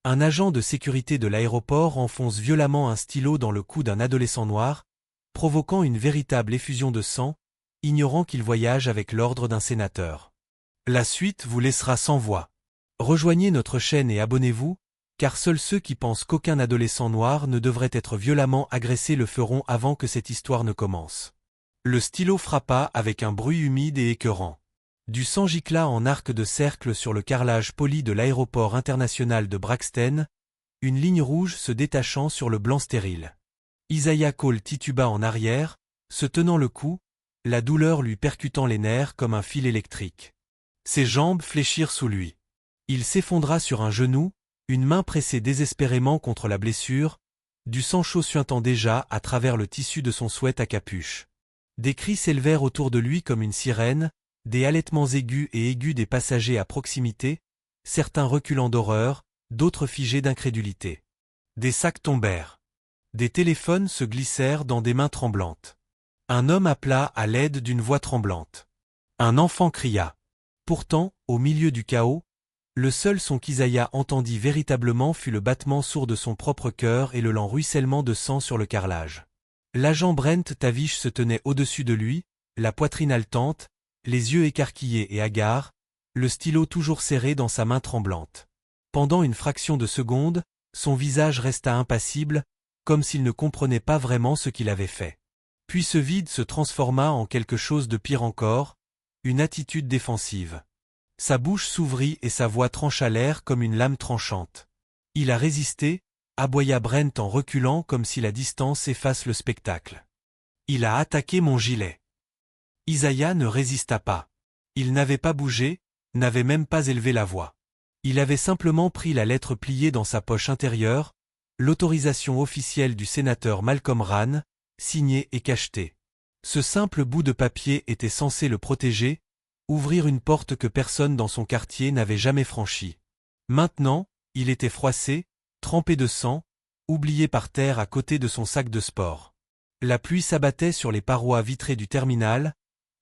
Un agent de sécurité de l'aéroport enfonce violemment un stylo dans le cou d'un adolescent noir, provoquant une véritable effusion de sang, ignorant qu'il voyage avec l'ordre d'un sénateur. La suite vous laissera sans voix. Rejoignez notre chaîne et abonnez-vous, car seuls ceux qui pensent qu'aucun adolescent noir ne devrait être violemment agressé le feront avant que cette histoire ne commence. Le stylo frappa avec un bruit humide et écœurant. Du sang gicla en arc de cercle sur le carrelage poli de l'aéroport international de Braxton, une ligne rouge se détachant sur le blanc stérile. Isaiah Cole tituba en arrière, se tenant le cou, la douleur lui percutant les nerfs comme un fil électrique. Ses jambes fléchirent sous lui. Il s'effondra sur un genou, une main pressée désespérément contre la blessure, du sang chaud suintant déjà à travers le tissu de son sweat à capuche. Des cris s'élevèrent autour de lui comme une sirène, des halètements aigus des passagers à proximité, certains reculant d'horreur, d'autres figés d'incrédulité. Des sacs tombèrent. Des téléphones se glissèrent dans des mains tremblantes. Un homme appela à l'aide d'une voix tremblante. Un enfant cria. Pourtant, au milieu du chaos, le seul son qu'Isaiah entendit véritablement fut le battement sourd de son propre cœur et le lent ruissellement de sang sur le carrelage. L'agent Brent Tavish se tenait au-dessus de lui, la poitrine haletante, les yeux écarquillés et hagards, le stylo toujours serré dans sa main tremblante. Pendant une fraction de seconde, son visage resta impassible, comme s'il ne comprenait pas vraiment ce qu'il avait fait. Puis ce vide se transforma en quelque chose de pire encore, une attitude défensive. Sa bouche s'ouvrit et sa voix trancha l'air comme une lame tranchante. « Il a résisté » aboya Brent en reculant comme si la distance efface le spectacle. « Il a attaqué mon gilet. » Isaiah ne résista pas. Il n'avait pas bougé, n'avait même pas élevé la voix. Il avait simplement pris la lettre pliée dans sa poche intérieure, l'autorisation officielle du sénateur Malcolm Rann, signée et cachetée. Ce simple bout de papier était censé le protéger, ouvrir une porte que personne dans son quartier n'avait jamais franchie. Maintenant, il était froissé, trempé de sang, oublié par terre à côté de son sac de sport. La pluie s'abattait sur les parois vitrées du terminal,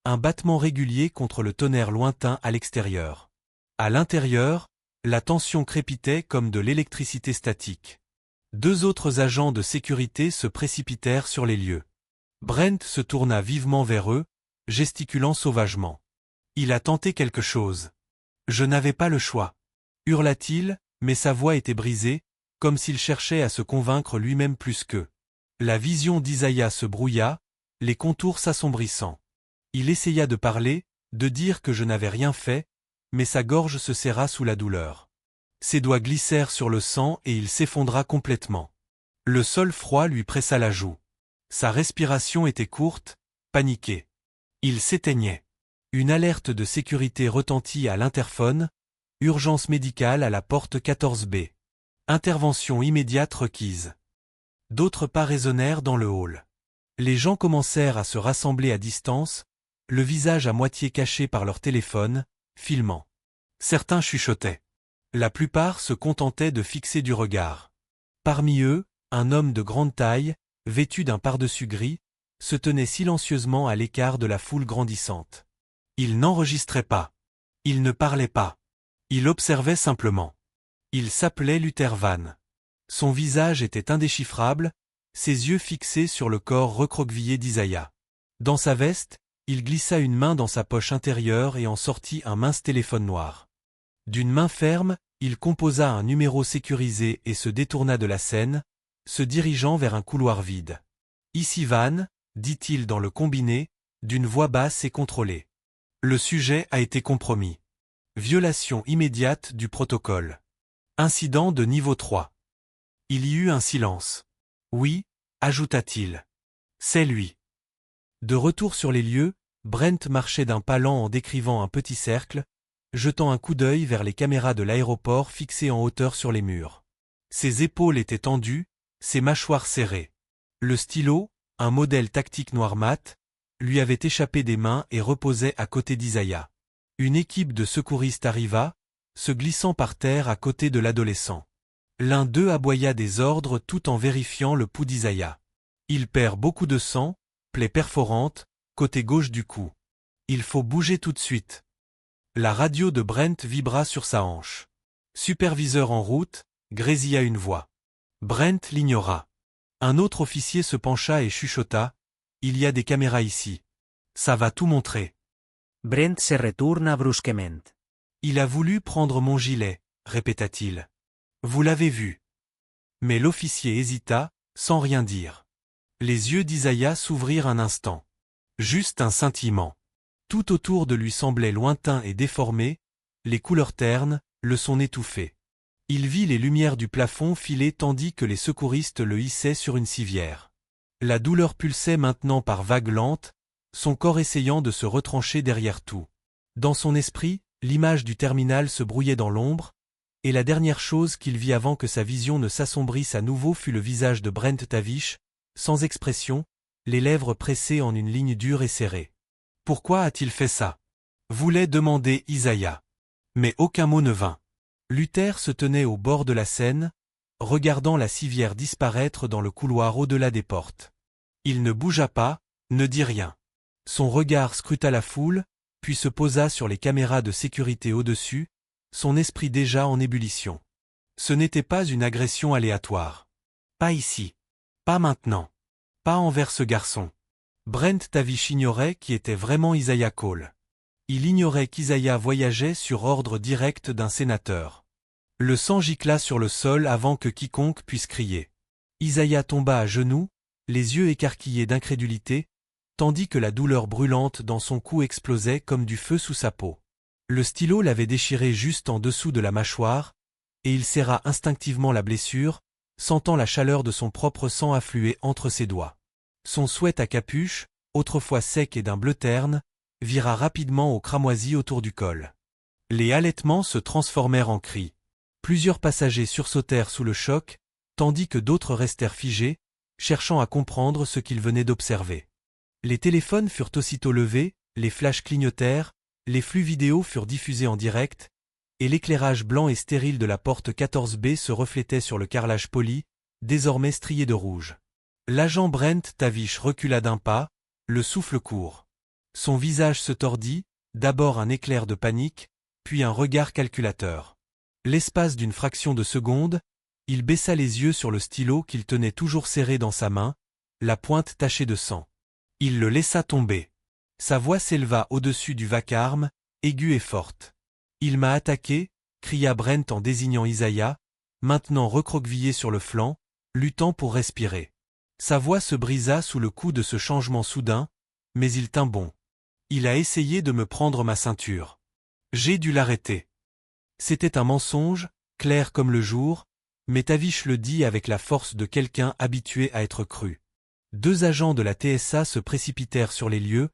un battement régulier contre le tonnerre lointain à l'extérieur. À l'intérieur, la tension crépitait comme de l'électricité statique. Deux autres agents de sécurité se précipitèrent sur les lieux. Brent se tourna vivement vers eux, gesticulant sauvagement. Il a tenté quelque chose. Je n'avais pas le choix. Hurla-t-il, mais sa voix était brisée, comme s'il cherchait à se convaincre lui-même plus qu'eux. La vision d'Isaiah se brouilla, les contours s'assombrissant. Il essaya de parler, de dire que je n'avais rien fait, mais sa gorge se serra sous la douleur. Ses doigts glissèrent sur le sang et il s'effondra complètement. Le sol froid lui pressa la joue. Sa respiration était courte, paniquée. Il s'éteignait. Une alerte de sécurité retentit à l'interphone, urgence médicale à la porte 14B. Intervention immédiate requise. D'autres pas résonnèrent dans le hall. Les gens commencèrent à se rassembler à distance, le visage à moitié caché par leur téléphone, filmant. Certains chuchotaient. La plupart se contentaient de fixer du regard. Parmi eux, un homme de grande taille, vêtu d'un pardessus gris, se tenait silencieusement à l'écart de la foule grandissante. Il n'enregistrait pas. Il ne parlait pas. Il observait simplement. Il s'appelait Luther Van. Son visage était indéchiffrable, ses yeux fixés sur le corps recroquevillé d'Isaiah. Dans sa veste, il glissa une main dans sa poche intérieure et en sortit un mince téléphone noir. D'une main ferme, il composa un numéro sécurisé et se détourna de la scène, se dirigeant vers un couloir vide. « Ici Van », dit-il dans le combiné, d'une voix basse et contrôlée. Le sujet a été compromis. Violation immédiate du protocole. Incident de niveau 3. Il y eut un silence. Oui, ajouta-t-il. C'est lui. De retour sur les lieux, Brent marchait d'un pas lent en décrivant un petit cercle, jetant un coup d'œil vers les caméras de l'aéroport fixées en hauteur sur les murs. Ses épaules étaient tendues, ses mâchoires serrées. Le stylo, un modèle tactique noir mat, lui avait échappé des mains et reposait à côté d'Isaiah. Une équipe de secouristes arriva, se glissant par terre à côté de l'adolescent. L'un d'eux aboya des ordres tout en vérifiant le pouls d'Isaiah. Il perd beaucoup de sang, plaie perforante, côté gauche du cou. Il faut bouger tout de suite. La radio de Brent vibra sur sa hanche. Superviseur en route, grésilla une voix. Brent l'ignora. Un autre officier se pencha et chuchota. Il y a des caméras ici. Ça va tout montrer. Brent se retourna brusquement. Il a voulu prendre mon gilet, répéta-t-il. Vous l'avez vu. Mais l'officier hésita, sans rien dire. Les yeux d'Isaiah s'ouvrirent un instant. Juste un scintillement. Tout autour de lui semblait lointain et déformé, les couleurs ternes, le son étouffé. Il vit les lumières du plafond filer tandis que les secouristes le hissaient sur une civière. La douleur pulsait maintenant par vagues lentes, son corps essayant de se retrancher derrière tout. Dans son esprit, l'image du terminal se brouillait dans l'ombre, et la dernière chose qu'il vit avant que sa vision ne s'assombrisse à nouveau fut le visage de Brent Tavish, sans expression, les lèvres pressées en une ligne dure et serrée. Pourquoi a-t-il fait ça? Voulait demander Isaiah. Mais aucun mot ne vint. Luther se tenait au bord de la Seine, regardant la civière disparaître dans le couloir au-delà des portes. Il ne bougea pas, ne dit rien. Son regard scruta la foule, puis se posa sur les caméras de sécurité au-dessus, son esprit déjà en ébullition. Ce n'était pas une agression aléatoire. Pas ici. Pas maintenant. Pas envers ce garçon. Brent Tavish ignorait qui était vraiment Isaiah Cole. Il ignorait qu'Isaiah voyageait sur ordre direct d'un sénateur. Le sang gicla sur le sol avant que quiconque puisse crier. Isaiah tomba à genoux, les yeux écarquillés d'incrédulité, tandis que la douleur brûlante dans son cou explosait comme du feu sous sa peau. Le stylo l'avait déchiré juste en dessous de la mâchoire, et il serra instinctivement la blessure, sentant la chaleur de son propre sang affluer entre ses doigts. Son sweat à capuche, autrefois sec et d'un bleu terne, vira rapidement au cramoisi autour du col. Les halètements se transformèrent en cris. Plusieurs passagers sursautèrent sous le choc, tandis que d'autres restèrent figés, cherchant à comprendre ce qu'ils venaient d'observer. Les téléphones furent aussitôt levés, les flashs clignotèrent, les flux vidéo furent diffusés en direct, et l'éclairage blanc et stérile de la porte 14B se reflétait sur le carrelage poli, désormais strié de rouge. L'agent Brent Tavish recula d'un pas, le souffle court. Son visage se tordit, d'abord un éclair de panique, puis un regard calculateur. L'espace d'une fraction de seconde, il baissa les yeux sur le stylo qu'il tenait toujours serré dans sa main, la pointe tachée de sang. Il le laissa tomber. Sa voix s'éleva au-dessus du vacarme, aiguë et forte. « Il m'a attaqué » cria Brent en désignant Isaiah, maintenant recroquevillé sur le flanc, luttant pour respirer. Sa voix se brisa sous le coup de ce changement soudain, mais il tint bon. Il a essayé de me prendre ma ceinture. J'ai dû l'arrêter. C'était un mensonge, clair comme le jour, mais Tavish le dit avec la force de quelqu'un habitué à être cru. Deux agents de la TSA se précipitèrent sur les lieux,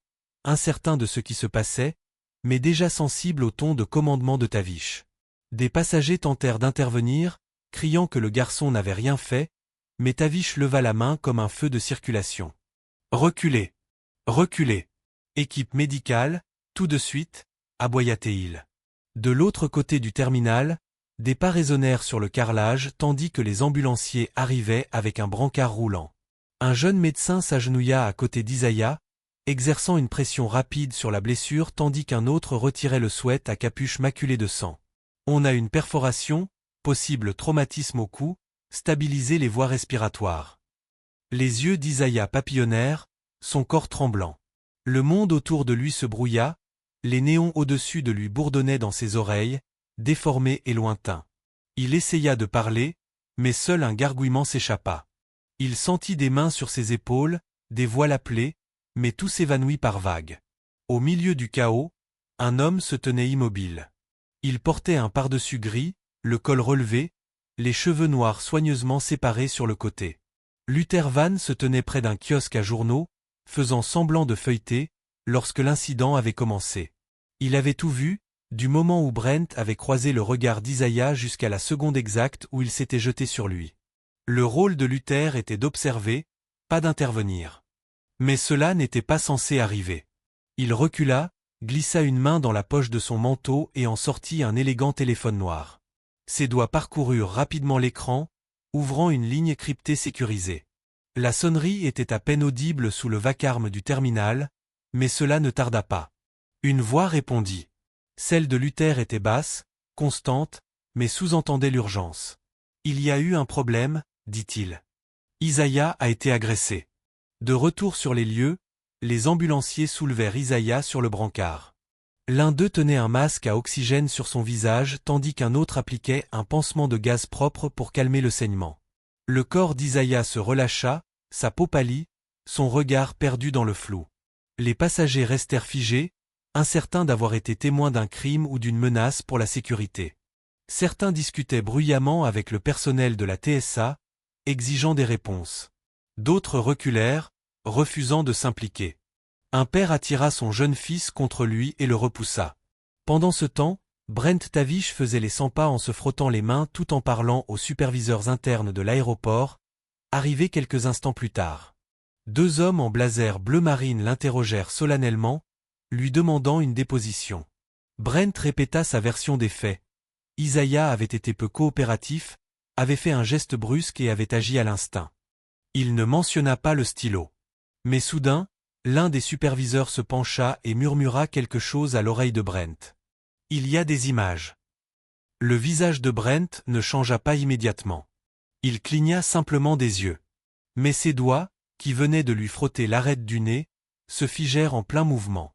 incertains de ce qui se passait, mais déjà sensibles au ton de commandement de Tavish. Des passagers tentèrent d'intervenir, criant que le garçon n'avait rien fait, mais Tavish leva la main comme un feu de circulation. « Reculez! Reculez! Équipe médicale, tout de suite !» aboya-t-il. De l'autre côté du terminal, des pas résonnèrent sur le carrelage tandis que les ambulanciers arrivaient avec un brancard roulant. Un jeune médecin s'agenouilla à côté d'Isaiah, exerçant une pression rapide sur la blessure tandis qu'un autre retirait le sweat à capuche maculé de sang. On a une perforation, possible traumatisme au cou, stabiliser les voies respiratoires. Les yeux d'Isaiah papillonnèrent, son corps tremblant. Le monde autour de lui se brouilla, les néons au-dessus de lui bourdonnaient dans ses oreilles, déformés et lointains. Il essaya de parler, mais seul un gargouillement s'échappa. Il sentit des mains sur ses épaules, des voix l'appelaient, mais tout s'évanouit par vagues. Au milieu du chaos, un homme se tenait immobile. Il portait un pardessus gris, le col relevé, les cheveux noirs soigneusement séparés sur le côté. Luther Van se tenait près d'un kiosque à journaux, faisant semblant de feuilleter, lorsque l'incident avait commencé. Il avait tout vu, du moment où Brent avait croisé le regard d'Isaiah jusqu'à la seconde exacte où il s'était jeté sur lui. Le rôle de Luther était d'observer, pas d'intervenir. Mais cela n'était pas censé arriver. Il recula, glissa une main dans la poche de son manteau et en sortit un élégant téléphone noir. Ses doigts parcoururent rapidement l'écran, ouvrant une ligne cryptée sécurisée. La sonnerie était à peine audible sous le vacarme du terminal, mais cela ne tarda pas. Une voix répondit. Celle de Luther était basse, constante, mais sous-entendait l'urgence. Il y a eu un problème, dit-il. Isaiah a été agressé. De retour sur les lieux, les ambulanciers soulevèrent Isaiah sur le brancard. L'un d'eux tenait un masque à oxygène sur son visage tandis qu'un autre appliquait un pansement de gaz propre pour calmer le saignement. Le corps d'Isaiah se relâcha, sa peau pâlit, son regard perdu dans le flou. Les passagers restèrent figés, incertains d'avoir été témoins d'un crime ou d'une menace pour la sécurité. Certains discutaient bruyamment avec le personnel de la TSA, exigeant des réponses. D'autres reculèrent, refusant de s'impliquer. Un père attira son jeune fils contre lui et le repoussa. Pendant ce temps, Brent Tavish faisait les 100 pas en se frottant les mains tout en parlant aux superviseurs internes de l'aéroport, arrivés quelques instants plus tard. 2 hommes en blazer bleu marine l'interrogèrent solennellement, lui demandant une déposition. Brent répéta sa version des faits. Isaiah avait été peu coopératif, avait fait un geste brusque et avait agi à l'instinct. Il ne mentionna pas le stylo. Mais soudain, l'un des superviseurs se pencha et murmura quelque chose à l'oreille de Brent. Il y a des images. Le visage de Brent ne changea pas immédiatement. Il cligna simplement des yeux. Mais ses doigts, qui venaient de lui frotter l'arête du nez, se figèrent en plein mouvement.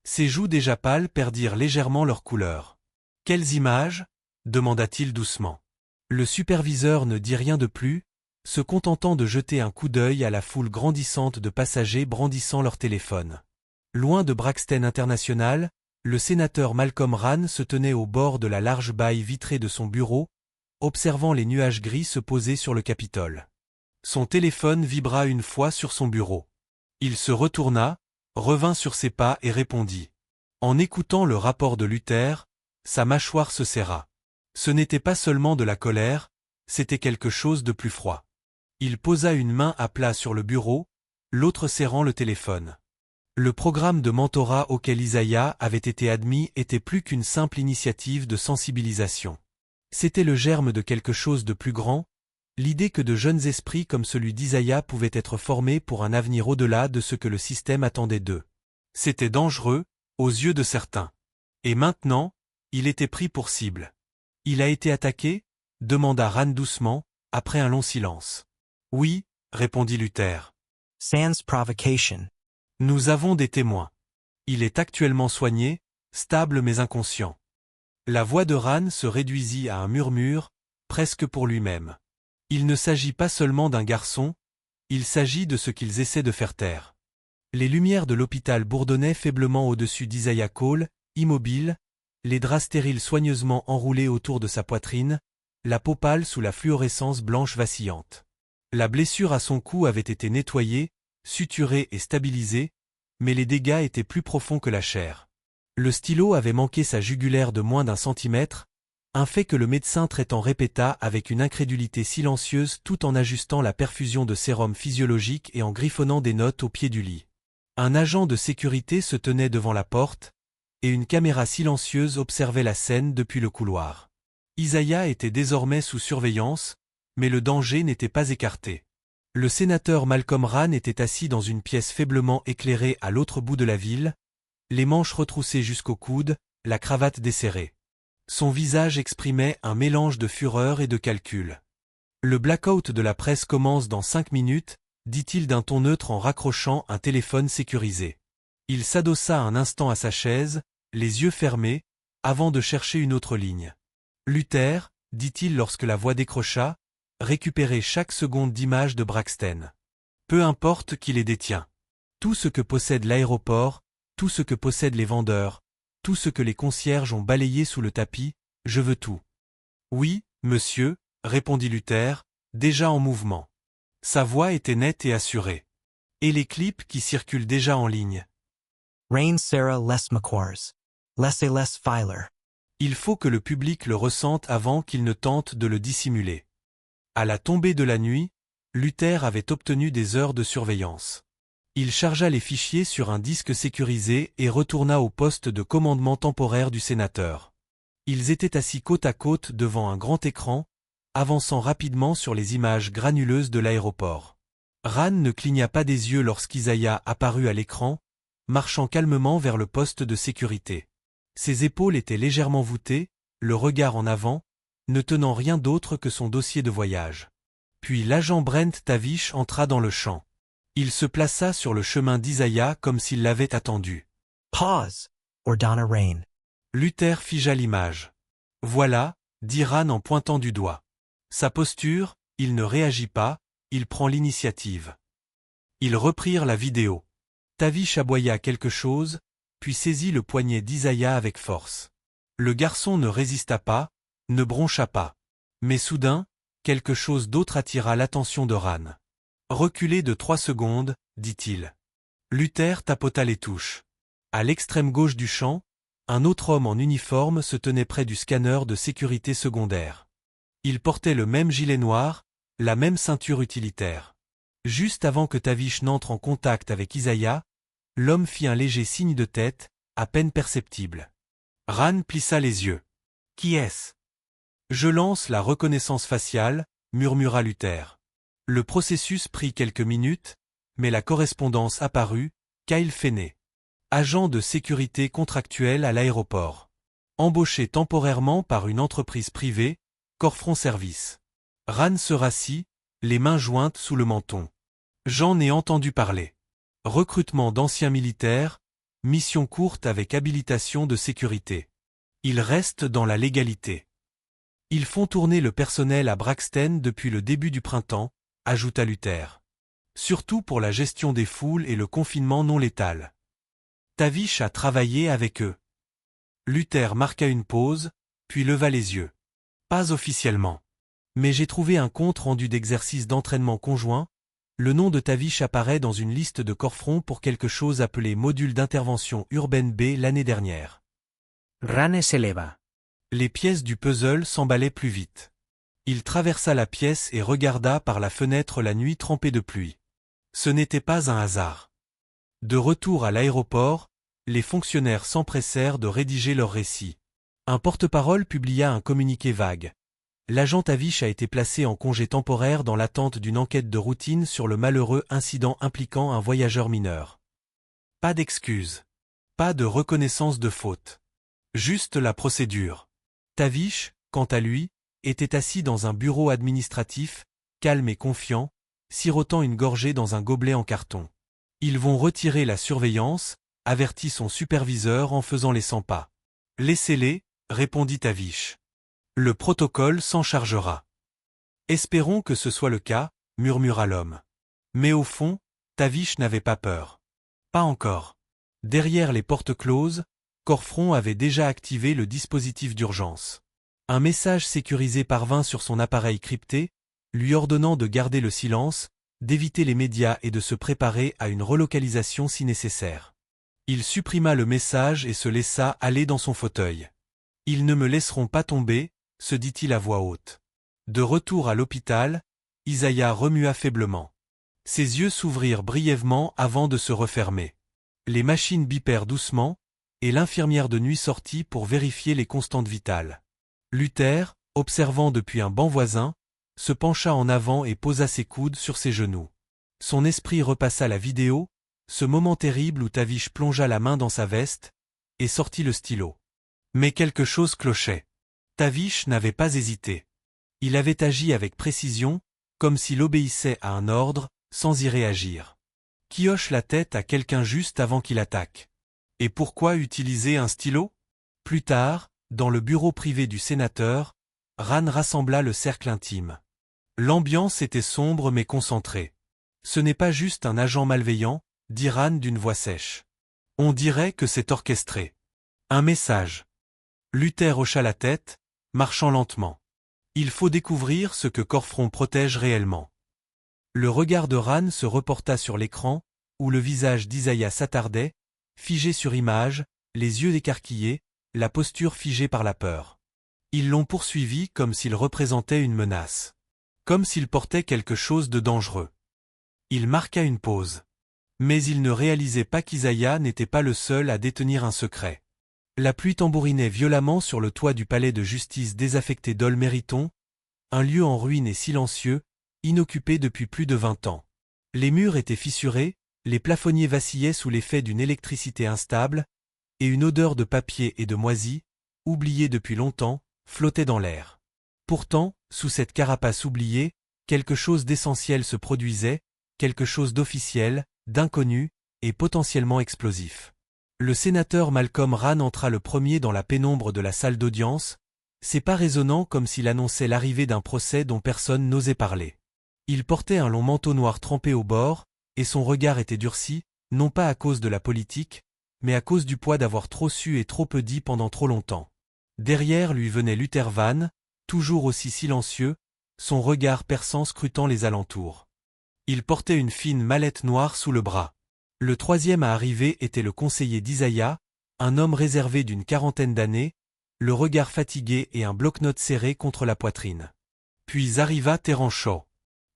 Ses joues déjà pâles perdirent légèrement leur couleur. « Quelles images » demanda-t-il doucement. Le superviseur ne dit rien de plus, se contentant de jeter un coup d'œil à la foule grandissante de passagers brandissant leur téléphone. Loin de Braxton International, le sénateur Malcolm Rahn se tenait au bord de la large baille vitrée de son bureau, observant les nuages gris se poser sur le Capitole. Son téléphone vibra une fois sur son bureau. Il se retourna, revint sur ses pas et répondit. En écoutant le rapport de Luther, sa mâchoire se serra. Ce n'était pas seulement de la colère, c'était quelque chose de plus froid. Il posa une main à plat sur le bureau, l'autre serrant le téléphone. Le programme de mentorat auquel Isaiah avait été admis était plus qu'une simple initiative de sensibilisation. C'était le germe de quelque chose de plus grand, l'idée que de jeunes esprits comme celui d'Isaiah pouvaient être formés pour un avenir au-delà de ce que le système attendait d'eux. C'était dangereux, aux yeux de certains. Et maintenant, il était pris pour cible. Il a été attaqué ? Demanda Rahn doucement, après un long silence. Oui, répondit Luther. Sans provocation. Nous avons des témoins. Il est actuellement soigné, stable mais inconscient. La voix de Rahn se réduisit à un murmure, presque pour lui-même. Il ne s'agit pas seulement d'un garçon, il s'agit de ce qu'ils essaient de faire taire. Les lumières de l'hôpital bourdonnaient faiblement au-dessus d'Isaiah Cole, immobile, les draps stériles soigneusement enroulés autour de sa poitrine, la peau pâle sous la fluorescence blanche vacillante. La blessure à son cou avait été nettoyée, suturée et stabilisée, mais les dégâts étaient plus profonds que la chair. Le stylo avait manqué sa jugulaire de moins d'1 centimètre, un fait que le médecin traitant répéta avec une incrédulité silencieuse tout en ajustant la perfusion de sérum physiologique et en griffonnant des notes au pied du lit. Un agent de sécurité se tenait devant la porte, et une caméra silencieuse observait la scène depuis le couloir. Isaiah était désormais sous surveillance, mais le danger n'était pas écarté. Le sénateur Malcolm Rahn était assis dans une pièce faiblement éclairée à l'autre bout de la ville, les manches retroussées jusqu'au coude, la cravate desserrée. Son visage exprimait un mélange de fureur et de calcul. Le blackout de la presse commence dans 5 minutes, dit-il d'un ton neutre en raccrochant un téléphone sécurisé. Il s'adossa un instant à sa chaise, les yeux fermés, avant de chercher une autre ligne. Luther, dit-il lorsque la voix décrocha, récupérez chaque seconde d'image de Braxton. Peu importe qui les détient. Tout ce que possède l'aéroport, tout ce que possèdent les vendeurs, tout ce que les concierges ont balayé sous le tapis, je veux tout. Oui, monsieur, répondit Luther, déjà en mouvement. Sa voix était nette et assurée. Et les clips qui circulent déjà en ligne. Rain Sarah Les McQuarrs. Les et Les Filer. Il faut que le public le ressente avant qu'il ne tente de le dissimuler. À la tombée de la nuit, Luther avait obtenu des heures de surveillance. Il chargea les fichiers sur un disque sécurisé et retourna au poste de commandement temporaire du sénateur. Ils étaient assis côte à côte devant un grand écran, avançant rapidement sur les images granuleuses de l'aéroport. Rahn ne cligna pas des yeux lorsqu'Isaiah apparut à l'écran, marchant calmement vers le poste de sécurité. Ses épaules étaient légèrement voûtées, le regard en avant, ne tenant rien d'autre que son dossier de voyage. Puis l'agent Brent Tavish entra dans le champ. Il se plaça sur le chemin d'Isaiah comme s'il l'avait attendu. Pause, ordonna Rain. Luther figea l'image. Voilà, dit Ran en pointant du doigt. Sa posture, il ne réagit pas, il prend l'initiative. Ils reprirent la vidéo. Tavish aboya quelque chose, puis saisit le poignet d'Isaiah avec force. Le garçon ne résista pas, ne broncha pas. Mais soudain, quelque chose d'autre attira l'attention de Ran. Reculez de 3 secondes, dit-il. Luther tapota les touches. À l'extrême gauche du champ, un autre homme en uniforme se tenait près du scanner de sécurité secondaire. Il portait le même gilet noir, la même ceinture utilitaire. Juste avant que Tavish n'entre en contact avec Isaiah, l'homme fit un léger signe de tête, à peine perceptible. Ran plissa les yeux. « Qui est-ce » ? « Je lance la reconnaissance faciale, murmura Luther. Le processus prit quelques minutes, mais la correspondance apparut, Kyle Fenney. Agent de sécurité contractuel à l'aéroport. Embauché temporairement par une entreprise privée, Corfron Service. Ran se rassit, les mains jointes sous le menton. J'en ai entendu parler. Recrutement d'anciens militaires, mission courte avec habilitation de sécurité. Ils restent dans la légalité. Ils font tourner le personnel à Braxton depuis le début du printemps, ajouta Luther. Surtout pour la gestion des foules et le confinement non létal. Tavish a travaillé avec eux. Luther marqua une pause, puis leva les yeux. Pas officiellement. Mais j'ai trouvé un compte rendu d'exercice d'entraînement conjoint. Le nom de Tavish apparaît dans une liste de Corfron pour quelque chose appelé module d'intervention urbaine B l'année dernière. Ran s'éleva. Les pièces du puzzle s'emballaient plus vite. Il traversa la pièce et regarda par la fenêtre la nuit trempée de pluie. Ce n'était pas un hasard. De retour à l'aéroport, les fonctionnaires s'empressèrent de rédiger leur récit. Un porte-parole publia un communiqué vague. L'agent Tavish a été placé en congé temporaire dans l'attente d'une enquête de routine sur le malheureux incident impliquant un voyageur mineur. Pas d'excuses. Pas de reconnaissance de faute. Juste la procédure. Tavish, quant à lui, était assis dans un bureau administratif, calme et confiant, sirotant une gorgée dans un gobelet en carton. Ils vont retirer la surveillance, avertit son superviseur en faisant les 100 pas. Laissez-les, répondit Tavish. Le protocole s'en chargera. Espérons que ce soit le cas, murmura l'homme. Mais au fond, Tavish n'avait pas peur. Pas encore. Derrière les portes closes, Corfron avait déjà activé le dispositif d'urgence. Un message sécurisé parvint sur son appareil crypté, lui ordonnant de garder le silence, d'éviter les médias et de se préparer à une relocalisation si nécessaire. Il supprima le message et se laissa aller dans son fauteuil. « Ils ne me laisseront pas tomber », se dit-il à voix haute. De retour à l'hôpital, Isaiah remua faiblement. Ses yeux s'ouvrirent brièvement avant de se refermer. Les machines bipèrent doucement, et l'infirmière de nuit sortit pour vérifier les constantes vitales. Luther, observant depuis un banc voisin, se pencha en avant et posa ses coudes sur ses genoux. Son esprit repassa la vidéo, ce moment terrible où Tavish plongea la main dans sa veste, et sortit le stylo. Mais quelque chose clochait. Tavish n'avait pas hésité. Il avait agi avec précision, comme s'il obéissait à un ordre, sans y réagir. Qui hoche la tête à quelqu'un juste avant qu'il attaque. Et pourquoi utiliser un stylo? Plus tard, dans le bureau privé du sénateur, Ran rassembla le cercle intime. L'ambiance était sombre mais concentrée. Ce n'est pas juste un agent malveillant, dit Ran d'une voix sèche. On dirait que c'est orchestré. Un message. Luther hocha la tête, marchant lentement. Il faut découvrir ce que Corfron protège réellement. Le regard de Ran se reporta sur l'écran, où le visage d'Isaiah s'attardait, figé sur image, les yeux écarquillés, la posture figée par la peur. Ils l'ont poursuivi comme s'il représentait une menace. Comme s'il portait quelque chose de dangereux. Il marqua une pause. Mais il ne réalisait pas qu'Isaiah n'était pas le seul à détenir un secret. La pluie tambourinait violemment sur le toit du palais de justice désaffecté d'Ol-Mériton, un lieu en ruine et silencieux, inoccupé depuis plus de 20 ans. Les murs étaient fissurés, les plafonniers vacillaient sous l'effet d'une électricité instable, et une odeur de papier et de moisi, oubliée depuis longtemps, flottait dans l'air. Pourtant, sous cette carapace oubliée, quelque chose d'essentiel se produisait, quelque chose d'officiel, d'inconnu, et potentiellement explosif. Le sénateur Malcolm Wran entra le premier dans la pénombre de la salle d'audience, ses pas résonnants comme s'il annonçait l'arrivée d'un procès dont personne n'osait parler. Il portait un long manteau noir trempé au bord, et son regard était durci, non pas à cause de la politique, mais à cause du poids d'avoir trop su et trop peu dit pendant trop longtemps. Derrière lui venait Luther Van, toujours aussi silencieux, son regard perçant scrutant les alentours. Il portait une fine mallette noire sous le bras. Le troisième à arriver était le conseiller d'Isaiah, un homme réservé d'une quarantaine d'années, le regard fatigué et un bloc-notes serré contre la poitrine. Puis arriva Terran Shaw.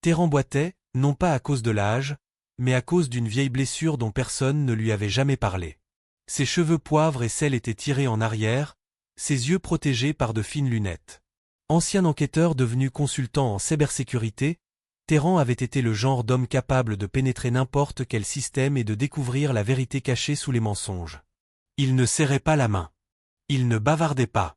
Terran boitait, non pas à cause de l'âge, mais à cause d'une vieille blessure dont personne ne lui avait jamais parlé. Ses cheveux poivre et sel étaient tirés en arrière, ses yeux protégés par de fines lunettes. Ancien enquêteur devenu consultant en cybersécurité, Terran avait été le genre d'homme capable de pénétrer n'importe quel système et de découvrir la vérité cachée sous les mensonges. Il ne serrait pas la main. Il ne bavardait pas.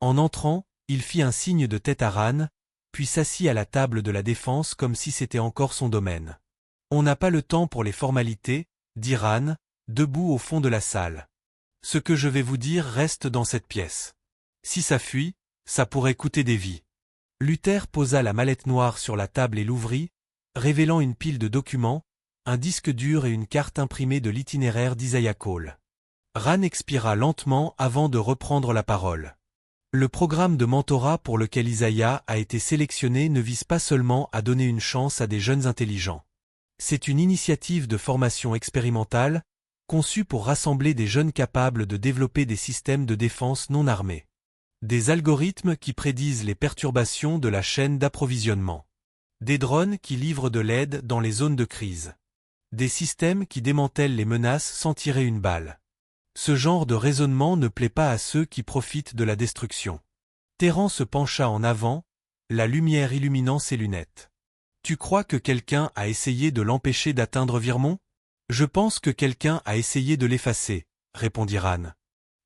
En entrant, il fit un signe de tête à Wran, puis s'assit à la table de la défense comme si c'était encore son domaine. « On n'a pas le temps pour les formalités, » dit Wran, debout au fond de la salle. « Ce que je vais vous dire reste dans cette pièce. Si ça fuit, ça pourrait coûter des vies. » Luther posa la mallette noire sur la table et l'ouvrit, révélant une pile de documents, un disque dur et une carte imprimée de l'itinéraire d'Isaiah Cole. Wran expira lentement avant de reprendre la parole. Le programme de mentorat pour lequel Isaiah a été sélectionné ne vise pas seulement à donner une chance à des jeunes intelligents. C'est une initiative de formation expérimentale, conçue pour rassembler des jeunes capables de développer des systèmes de défense non armés. Des algorithmes qui prédisent les perturbations de la chaîne d'approvisionnement. Des drones qui livrent de l'aide dans les zones de crise. Des systèmes qui démantèlent les menaces sans tirer une balle. Ce genre de raisonnement ne plaît pas à ceux qui profitent de la destruction. Terran se pencha en avant, la lumière illuminant ses lunettes. « Tu crois que quelqu'un a essayé de l'empêcher d'atteindre Virmont ? Je pense que quelqu'un a essayé de l'effacer, répondit Wran.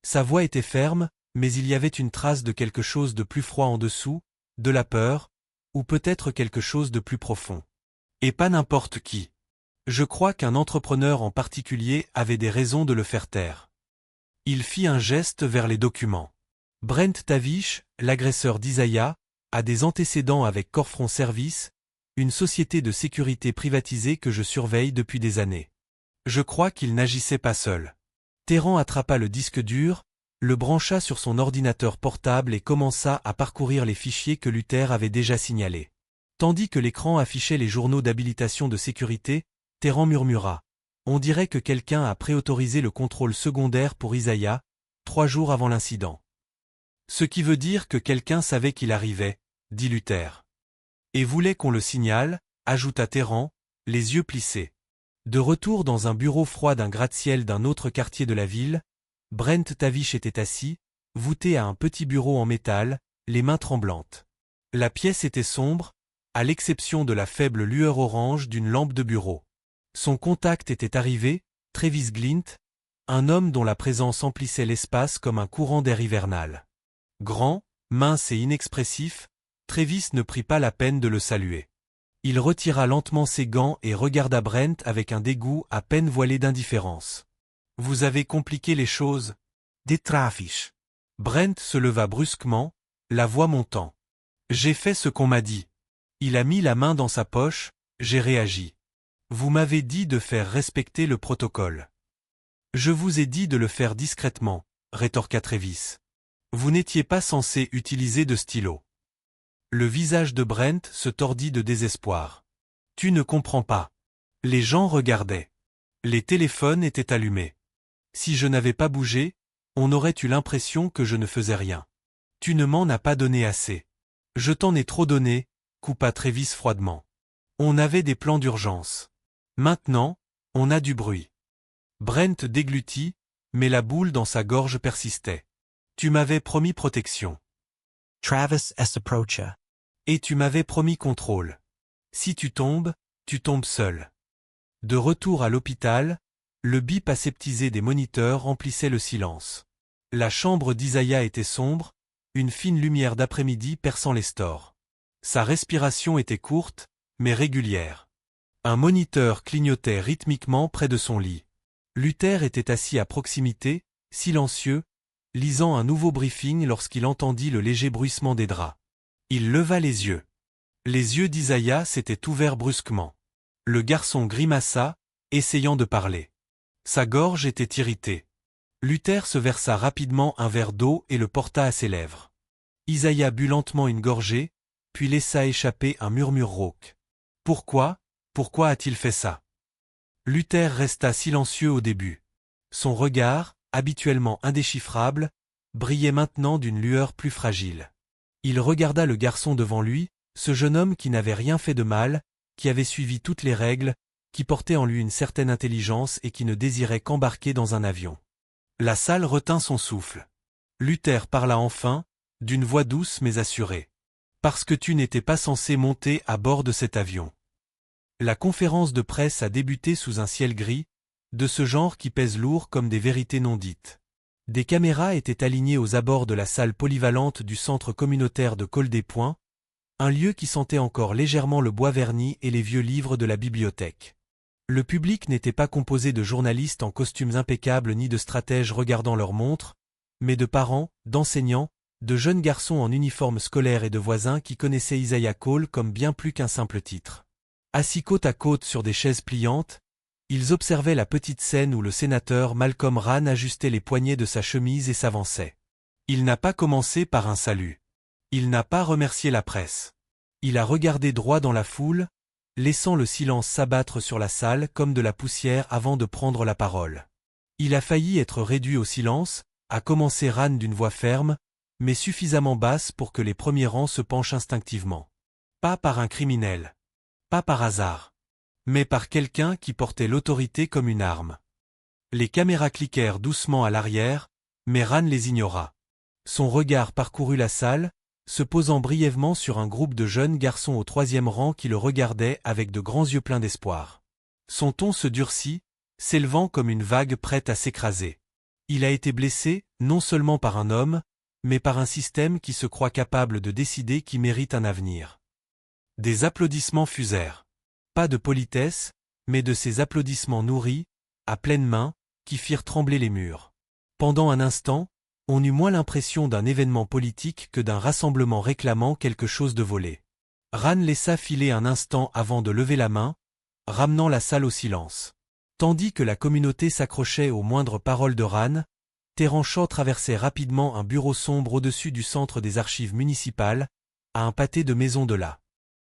Sa voix était ferme, mais il y avait une trace de quelque chose de plus froid en dessous, de la peur, ou peut-être quelque chose de plus profond. Et pas n'importe qui. Je crois qu'un entrepreneur en particulier avait des raisons de le faire taire. Il fit un geste vers les documents. Brent Tavish, l'agresseur d'Isaiah, a des antécédents avec Corfront Service, une société de sécurité privatisée que je surveille depuis des années. Je crois qu'il n'agissait pas seul. Terran attrapa le disque dur, le brancha sur son ordinateur portable et commença à parcourir les fichiers que Luther avait déjà signalés. Tandis que l'écran affichait les journaux d'habilitation de sécurité, Terran murmura. On dirait que quelqu'un a préautorisé le contrôle secondaire pour Isaiah, 3 jours avant l'incident. Ce qui veut dire que quelqu'un savait qu'il arrivait, dit Luther. Et voulait qu'on le signale, ajouta Terran, les yeux plissés. De retour dans un bureau froid d'un gratte-ciel d'un autre quartier de la ville, Brent Tavish était assis, voûté à un petit bureau en métal, les mains tremblantes. La pièce était sombre, à l'exception de la faible lueur orange d'une lampe de bureau. Son contact était arrivé, Travis Glint, un homme dont la présence emplissait l'espace comme un courant d'air hivernal. Grand, mince et inexpressif, Travis ne prit pas la peine de le saluer. Il retira lentement ses gants et regarda Brent avec un dégoût à peine voilé d'indifférence. « Vous avez compliqué les choses » dit Travis. Brent se leva brusquement, la voix montant. « J'ai fait ce qu'on m'a dit. » Il a mis la main dans sa poche, j'ai réagi. « Vous m'avez dit de faire respecter le protocole. »« Je vous ai dit de le faire discrètement, » rétorqua Travis. « Vous n'étiez pas censé utiliser de stylo. » Le visage de Brent se tordit de désespoir. « Tu ne comprends pas. » Les gens regardaient. Les téléphones étaient allumés. Si je n'avais pas bougé, on aurait eu l'impression que je ne faisais rien. « Tu ne m'en as pas donné assez. »« Je t'en ai trop donné, » coupa Travis froidement. « On avait des plans d'urgence. Maintenant, on a du bruit. » Brent déglutit, mais la boule dans sa gorge persistait. « Tu m'avais promis protection. » Travis S. approacha. Et tu m'avais promis contrôle. Si tu tombes seul. De retour à l'hôpital, le bip aseptisé des moniteurs remplissait le silence. La chambre d'Isaiah était sombre, une fine lumière d'après-midi perçant les stores. Sa respiration était courte, mais régulière. Un moniteur clignotait rythmiquement près de son lit. Luther était assis à proximité, silencieux, lisant un nouveau briefing lorsqu'il entendit le léger bruissement des draps. Il leva les yeux. Les yeux d'Isaiah s'étaient ouverts brusquement. Le garçon grimaça, essayant de parler. Sa gorge était irritée. Luther se versa rapidement un verre d'eau et le porta à ses lèvres. Isaiah but lentement une gorgée, puis laissa échapper un murmure rauque. « Pourquoi a-t-il fait ça ?» Luther resta silencieux au début. Son regard, habituellement indéchiffrable, brillait maintenant d'une lueur plus fragile. Il regarda le garçon devant lui, ce jeune homme qui n'avait rien fait de mal, qui avait suivi toutes les règles, qui portait en lui une certaine intelligence et qui ne désirait qu'embarquer dans un avion. La salle retint son souffle. Luther parla enfin, d'une voix douce mais assurée. « Parce que tu n'étais pas censé monter à bord de cet avion. » La conférence de presse a débuté sous un ciel gris, de ce genre qui pèse lourd comme des vérités non dites. Des caméras étaient alignées aux abords de la salle polyvalente du centre communautaire de Col des Points, un lieu qui sentait encore légèrement le bois verni et les vieux livres de la bibliothèque. Le public n'était pas composé de journalistes en costumes impeccables ni de stratèges regardant leurs montres, mais de parents, d'enseignants, de jeunes garçons en uniforme scolaire et de voisins qui connaissaient Isaiah Cole comme bien plus qu'un simple titre. Assis côte à côte sur des chaises pliantes, ils observaient la petite scène où le sénateur Malcolm Rann ajustait les poignets de sa chemise et s'avançait. Il n'a pas commencé par un salut. Il n'a pas remercié la presse. Il a regardé droit dans la foule, laissant le silence s'abattre sur la salle comme de la poussière avant de prendre la parole. Il a failli être réduit au silence, a commencé Rann d'une voix ferme, mais suffisamment basse pour que les premiers rangs se penchent instinctivement. Pas par un criminel. Pas par hasard. Mais par quelqu'un qui portait l'autorité comme une arme. Les caméras cliquèrent doucement à l'arrière, mais Rann les ignora. Son regard parcourut la salle, se posant brièvement sur un groupe de jeunes garçons au troisième rang qui le regardaient avec de grands yeux pleins d'espoir. Son ton se durcit, s'élevant comme une vague prête à s'écraser. Il a été blessé, non seulement par un homme, mais par un système qui se croit capable de décider qui mérite un avenir. Des applaudissements fusèrent. Pas de politesse, mais de ces applaudissements nourris, à pleine main, qui firent trembler les murs. Pendant un instant, on eut moins l'impression d'un événement politique que d'un rassemblement réclamant quelque chose de volé. Rann laissa filer un instant avant de lever la main, ramenant la salle au silence. Tandis que la communauté s'accrochait aux moindres paroles de Rann, Terence Shaw traversait rapidement un bureau sombre au-dessus du centre des archives municipales, à un pâté de maisons de là.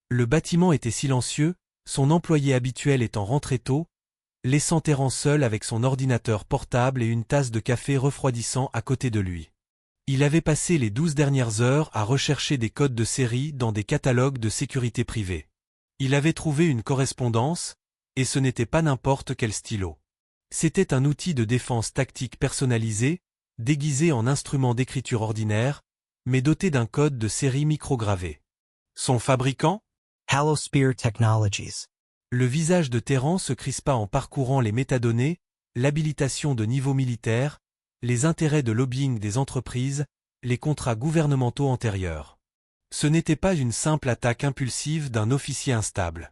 Le bâtiment était silencieux, son employé habituel étant rentré tôt, laissant Terence seul avec son ordinateur portable et une tasse de café refroidissant à côté de lui. Il avait passé les 12 dernières heures à rechercher des codes de série dans des catalogues de sécurité privée. Il avait trouvé une correspondance, et ce n'était pas n'importe quel stylo. C'était un outil de défense tactique personnalisé, déguisé en instrument d'écriture ordinaire, mais doté d'un code de série microgravé. Son fabricant ? Halosphere Technologies. Le visage de Terence se crispa en parcourant les métadonnées, l'habilitation de niveau militaire, les intérêts de lobbying des entreprises, les contrats gouvernementaux antérieurs. Ce n'était pas une simple attaque impulsive d'un officier instable.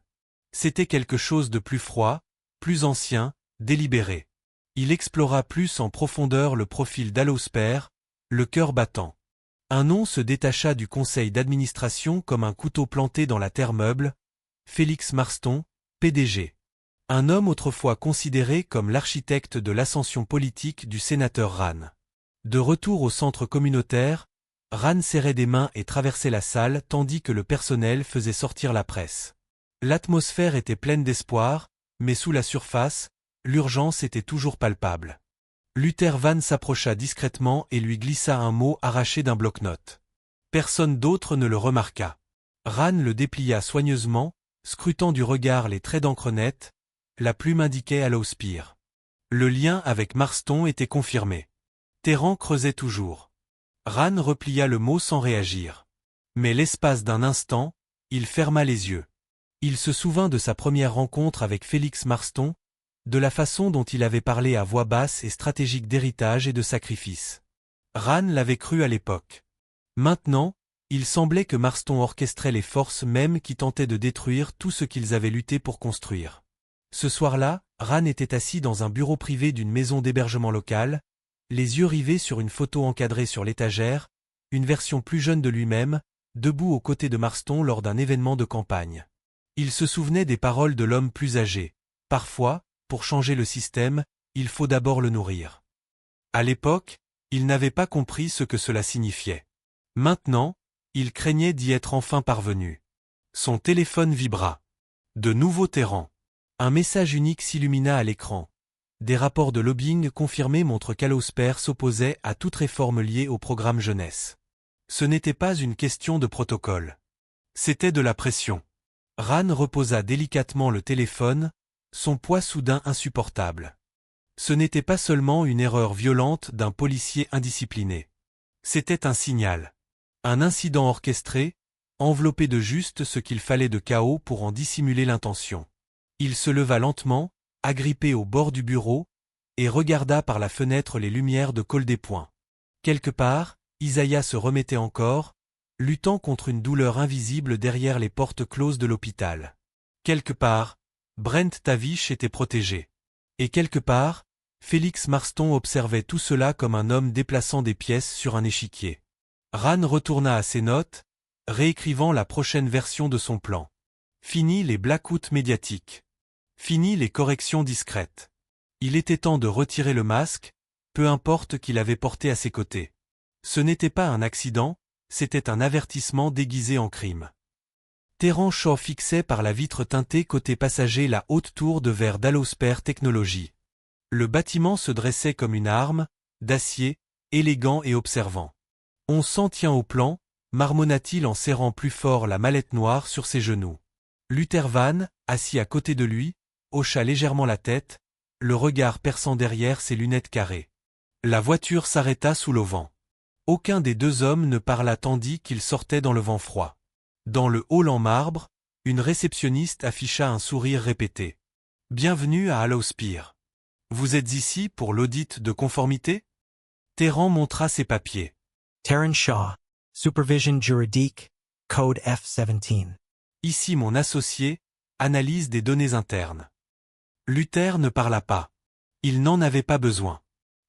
C'était quelque chose de plus froid, plus ancien, délibéré. Il explora plus en profondeur le profil d'Halosphere, le cœur battant. Un nom se détacha du conseil d'administration comme un couteau planté dans la terre meuble, Félix Marston, PDG. Un homme autrefois considéré comme l'architecte de l'ascension politique du sénateur Rann. De retour au centre communautaire, Rann serrait des mains et traversait la salle tandis que le personnel faisait sortir la presse. L'atmosphère était pleine d'espoir, mais sous la surface, l'urgence était toujours palpable. Luther Van s'approcha discrètement et lui glissa un mot arraché d'un bloc-notes. Personne d'autre ne le remarqua. Rann le déplia soigneusement, scrutant du regard les traits d'encre nette, la plume indiquait Halosphere. Le lien avec Marston était confirmé. Terence creusait toujours. Rann replia le mot sans réagir. Mais l'espace d'un instant, il ferma les yeux. Il se souvint de sa première rencontre avec Félix Marston, de la façon dont il avait parlé à voix basse et stratégique d'héritage et de sacrifice. Rann l'avait cru à l'époque. Maintenant, il semblait que Marston orchestrait les forces mêmes qui tentaient de détruire tout ce qu'ils avaient lutté pour construire. Ce soir-là, Ran était assis dans un bureau privé d'une maison d'hébergement locale, les yeux rivés sur une photo encadrée sur l'étagère, une version plus jeune de lui-même, debout aux côtés de Marston lors d'un événement de campagne. Il se souvenait des paroles de l'homme plus âgé. Parfois, pour changer le système, il faut d'abord le nourrir. À l'époque, il n'avait pas compris ce que cela signifiait. Maintenant, il craignait d'y être enfin parvenu. Son téléphone vibra. De nouveaux terrans. Un message unique s'illumina à l'écran. Des rapports de lobbying confirmés montrent qu'Alosper s'opposait à toute réforme liée au programme jeunesse. Ce n'était pas une question de protocole. C'était de la pression. Ran reposa délicatement le téléphone, son poids soudain insupportable. Ce n'était pas seulement une erreur violente d'un policier indiscipliné. C'était un signal. Un incident orchestré, enveloppé de juste ce qu'il fallait de chaos pour en dissimuler l'intention. Il se leva lentement, agrippé au bord du bureau, et regarda par la fenêtre les lumières de col des points. Quelque part, Isaiah se remettait encore, luttant contre une douleur invisible derrière les portes closes de l'hôpital. Quelque part, Brent Tavish était protégé. Et quelque part, Félix Marston observait tout cela comme un homme déplaçant des pièces sur un échiquier. Ran retourna à ses notes, réécrivant la prochaine version de son plan. Fini les blackouts médiatiques. Fini les corrections discrètes. Il était temps de retirer le masque, peu importe qu'il avait porté à ses côtés. Ce n'était pas un accident, c'était un avertissement déguisé en crime. Terran Shaw fixait par la vitre teintée côté passager la haute tour de verre d'Alosper Technologies. Le bâtiment se dressait comme une arme, d'acier, élégant et observant. On s'en tient au plan, marmonna-t-il en serrant plus fort la mallette noire sur ses genoux. Luther Van, assis à côté de lui, hocha légèrement la tête, le regard perçant derrière ses lunettes carrées. La voiture s'arrêta sous l'auvent. Aucun des deux hommes ne parla tandis qu'ils sortaient dans le vent froid. Dans le hall en marbre, une réceptionniste afficha un sourire répété. « Bienvenue à Allospire. Vous êtes ici pour l'audit de conformité ?» Terran montra ses papiers. Terran Shaw, Supervision Juridique, Code F-17. Ici mon associé, analyse des données internes. Luther ne parla pas. Il n'en avait pas besoin.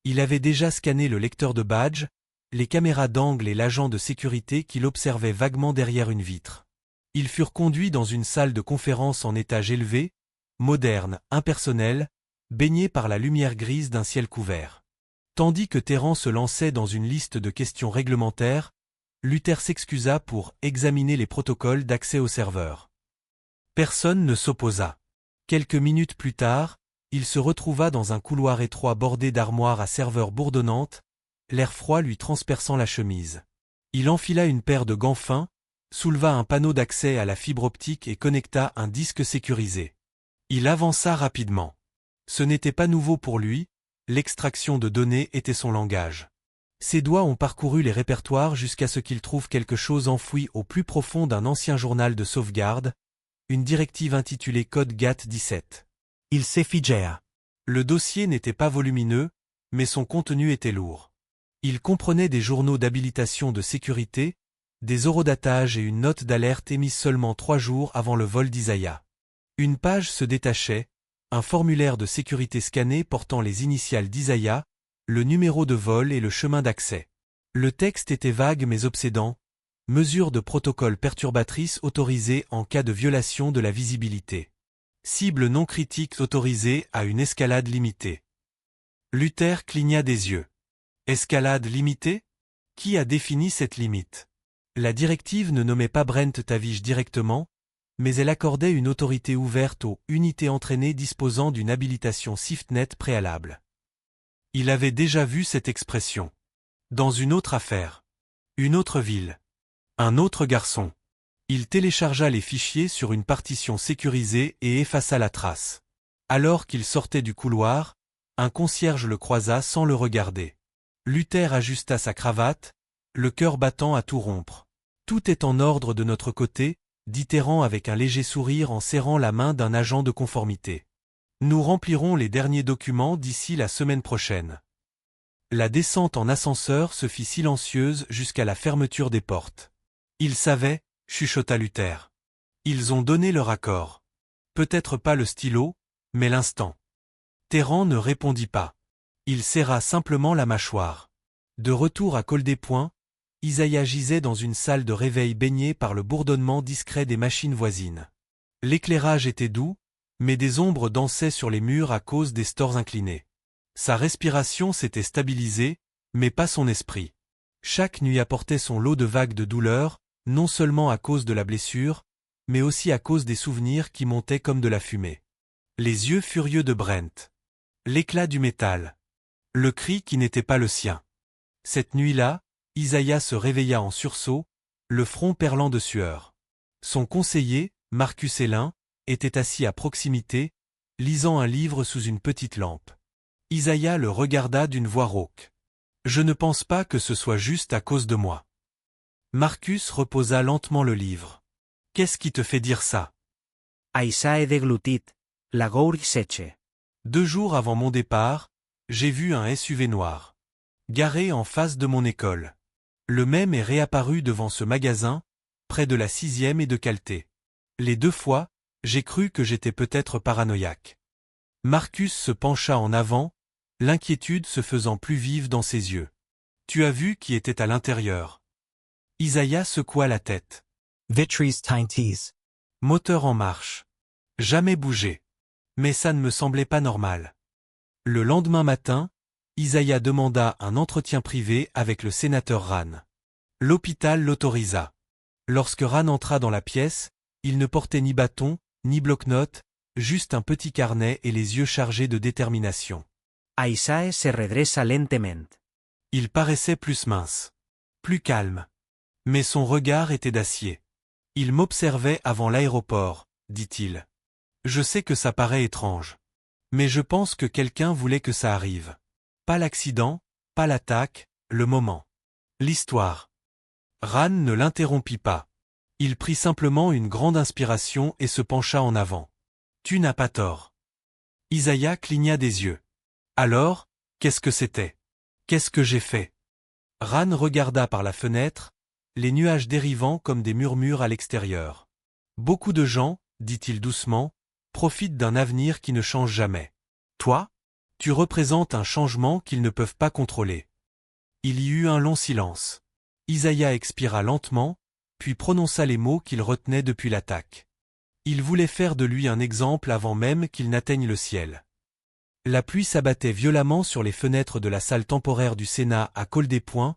Il avait déjà scanné le lecteur de badge, les caméras d'angle et l'agent de sécurité qui l'observait vaguement derrière une vitre. Ils furent conduits dans une salle de conférence en étage élevé, moderne, impersonnelle, baignée par la lumière grise d'un ciel couvert. Tandis que Terran se lançait dans une liste de questions réglementaires, Luther s'excusa pour examiner les protocoles d'accès au serveur. Personne ne s'opposa. Quelques minutes plus tard, il se retrouva dans un couloir étroit bordé d'armoires à serveurs bourdonnantes, l'air froid lui transperçant la chemise. Il enfila une paire de gants fins, souleva un panneau d'accès à la fibre optique et connecta un disque sécurisé. Il avança rapidement. Ce n'était pas nouveau pour lui, l'extraction de données était son langage. Ses doigts ont parcouru les répertoires jusqu'à ce qu'il trouve quelque chose enfoui au plus profond d'un ancien journal de sauvegarde, une directive intitulée Code GATT-17. Il s'effigea. Le dossier n'était pas volumineux, mais son contenu était lourd. Il comprenait des journaux d'habilitation de sécurité, des horodatages et une note d'alerte émise seulement 3 jours avant le vol d'Isaiah. Une page se détachait, un formulaire de sécurité scanné portant les initiales d'Isaiah, le numéro de vol et le chemin d'accès. Le texte était vague mais obsédant, mesure de protocole perturbatrice autorisée en cas de violation de la visibilité. Cible non critique autorisée à une escalade limitée. Luther cligna des yeux. Escalade limitée? Qui a défini cette limite? La directive ne nommait pas Brent Tavish directement, mais elle accordait une autorité ouverte aux unités entraînées disposant d'une habilitation SIFTNET préalable. Il avait déjà vu cette expression. Dans une autre affaire. Une autre ville. Un autre garçon. Il téléchargea les fichiers sur une partition sécurisée et effaça la trace. Alors qu'il sortait du couloir, un concierge le croisa sans le regarder. Luther ajusta sa cravate, le cœur battant à tout rompre. « Tout est en ordre de notre côté », dit Terran avec un léger sourire en serrant la main d'un agent de conformité. « Nous remplirons les derniers documents d'ici la semaine prochaine. » La descente en ascenseur se fit silencieuse jusqu'à la fermeture des portes. Ils savaient, chuchota Luther. Ils ont donné leur accord. Peut-être pas le stylo, mais l'instant. Terran ne répondit pas. Il serra simplement la mâchoire. De retour à Col des Points, Isaiah gisait dans une salle de réveil baignée par le bourdonnement discret des machines voisines. L'éclairage était doux, mais des ombres dansaient sur les murs à cause des stores inclinés. Sa respiration s'était stabilisée, mais pas son esprit. Chaque nuit apportait son lot de vagues de douleur, non seulement à cause de la blessure, mais aussi à cause des souvenirs qui montaient comme de la fumée. Les yeux furieux de Brent. L'éclat du métal. Le cri qui n'était pas le sien. Cette nuit-là, Isaiah se réveilla en sursaut, le front perlant de sueur. Son conseiller, Marcus Hélin, était assis à proximité, lisant un livre sous une petite lampe. Isaiah le regarda d'une voix rauque. « Je ne pense pas que ce soit juste à cause de moi. » Marcus reposa lentement le livre. « Qu'est-ce qui te fait dire ça ?» Aisae deglutit, lagour seche. 2 jours avant mon départ, j'ai vu un SUV noir. Garé en face de mon école. Le même est réapparu devant ce magasin, près de la 6e et de Calté. Les 2 fois, j'ai cru que j'étais peut-être paranoïaque. Marcus se pencha en avant, l'inquiétude se faisant plus vive dans ses yeux. Tu as vu qui était à l'intérieur. Isaiah secoua la tête. Vitry's Tinties. Moteur en marche. Jamais bougé. Mais ça ne me semblait pas normal. Le lendemain matin, Isaiah demanda un entretien privé avec le sénateur Rann. L'hôpital l'autorisa. Lorsque Rann entra dans la pièce, il ne portait ni bâton, ni bloc-notes, juste un petit carnet et les yeux chargés de détermination. Aisae se redressa lentement. Il paraissait plus mince. Plus calme. Mais son regard était d'acier. Il m'observait avant l'aéroport, dit-il. Je sais que ça paraît étrange. Mais je pense que quelqu'un voulait que ça arrive. Pas l'accident, pas l'attaque, le moment. L'histoire. Rann ne l'interrompit pas. Il prit simplement une grande inspiration et se pencha en avant. Tu n'as pas tort. Isaiah cligna des yeux. Alors, qu'est-ce que c'était? Qu'est-ce que j'ai fait? Rann regarda par la fenêtre, les nuages dérivant comme des murmures à l'extérieur. Beaucoup de gens, dit-il doucement, profitent d'un avenir qui ne change jamais. Toi, tu représentes un changement qu'ils ne peuvent pas contrôler. Il y eut un long silence. Isaiah expira lentement, puis prononça les mots qu'il retenait depuis l'attaque. Il voulait faire de lui un exemple avant même qu'il n'atteigne le ciel. La pluie s'abattait violemment sur les fenêtres de la salle temporaire du Sénat à Col des Points,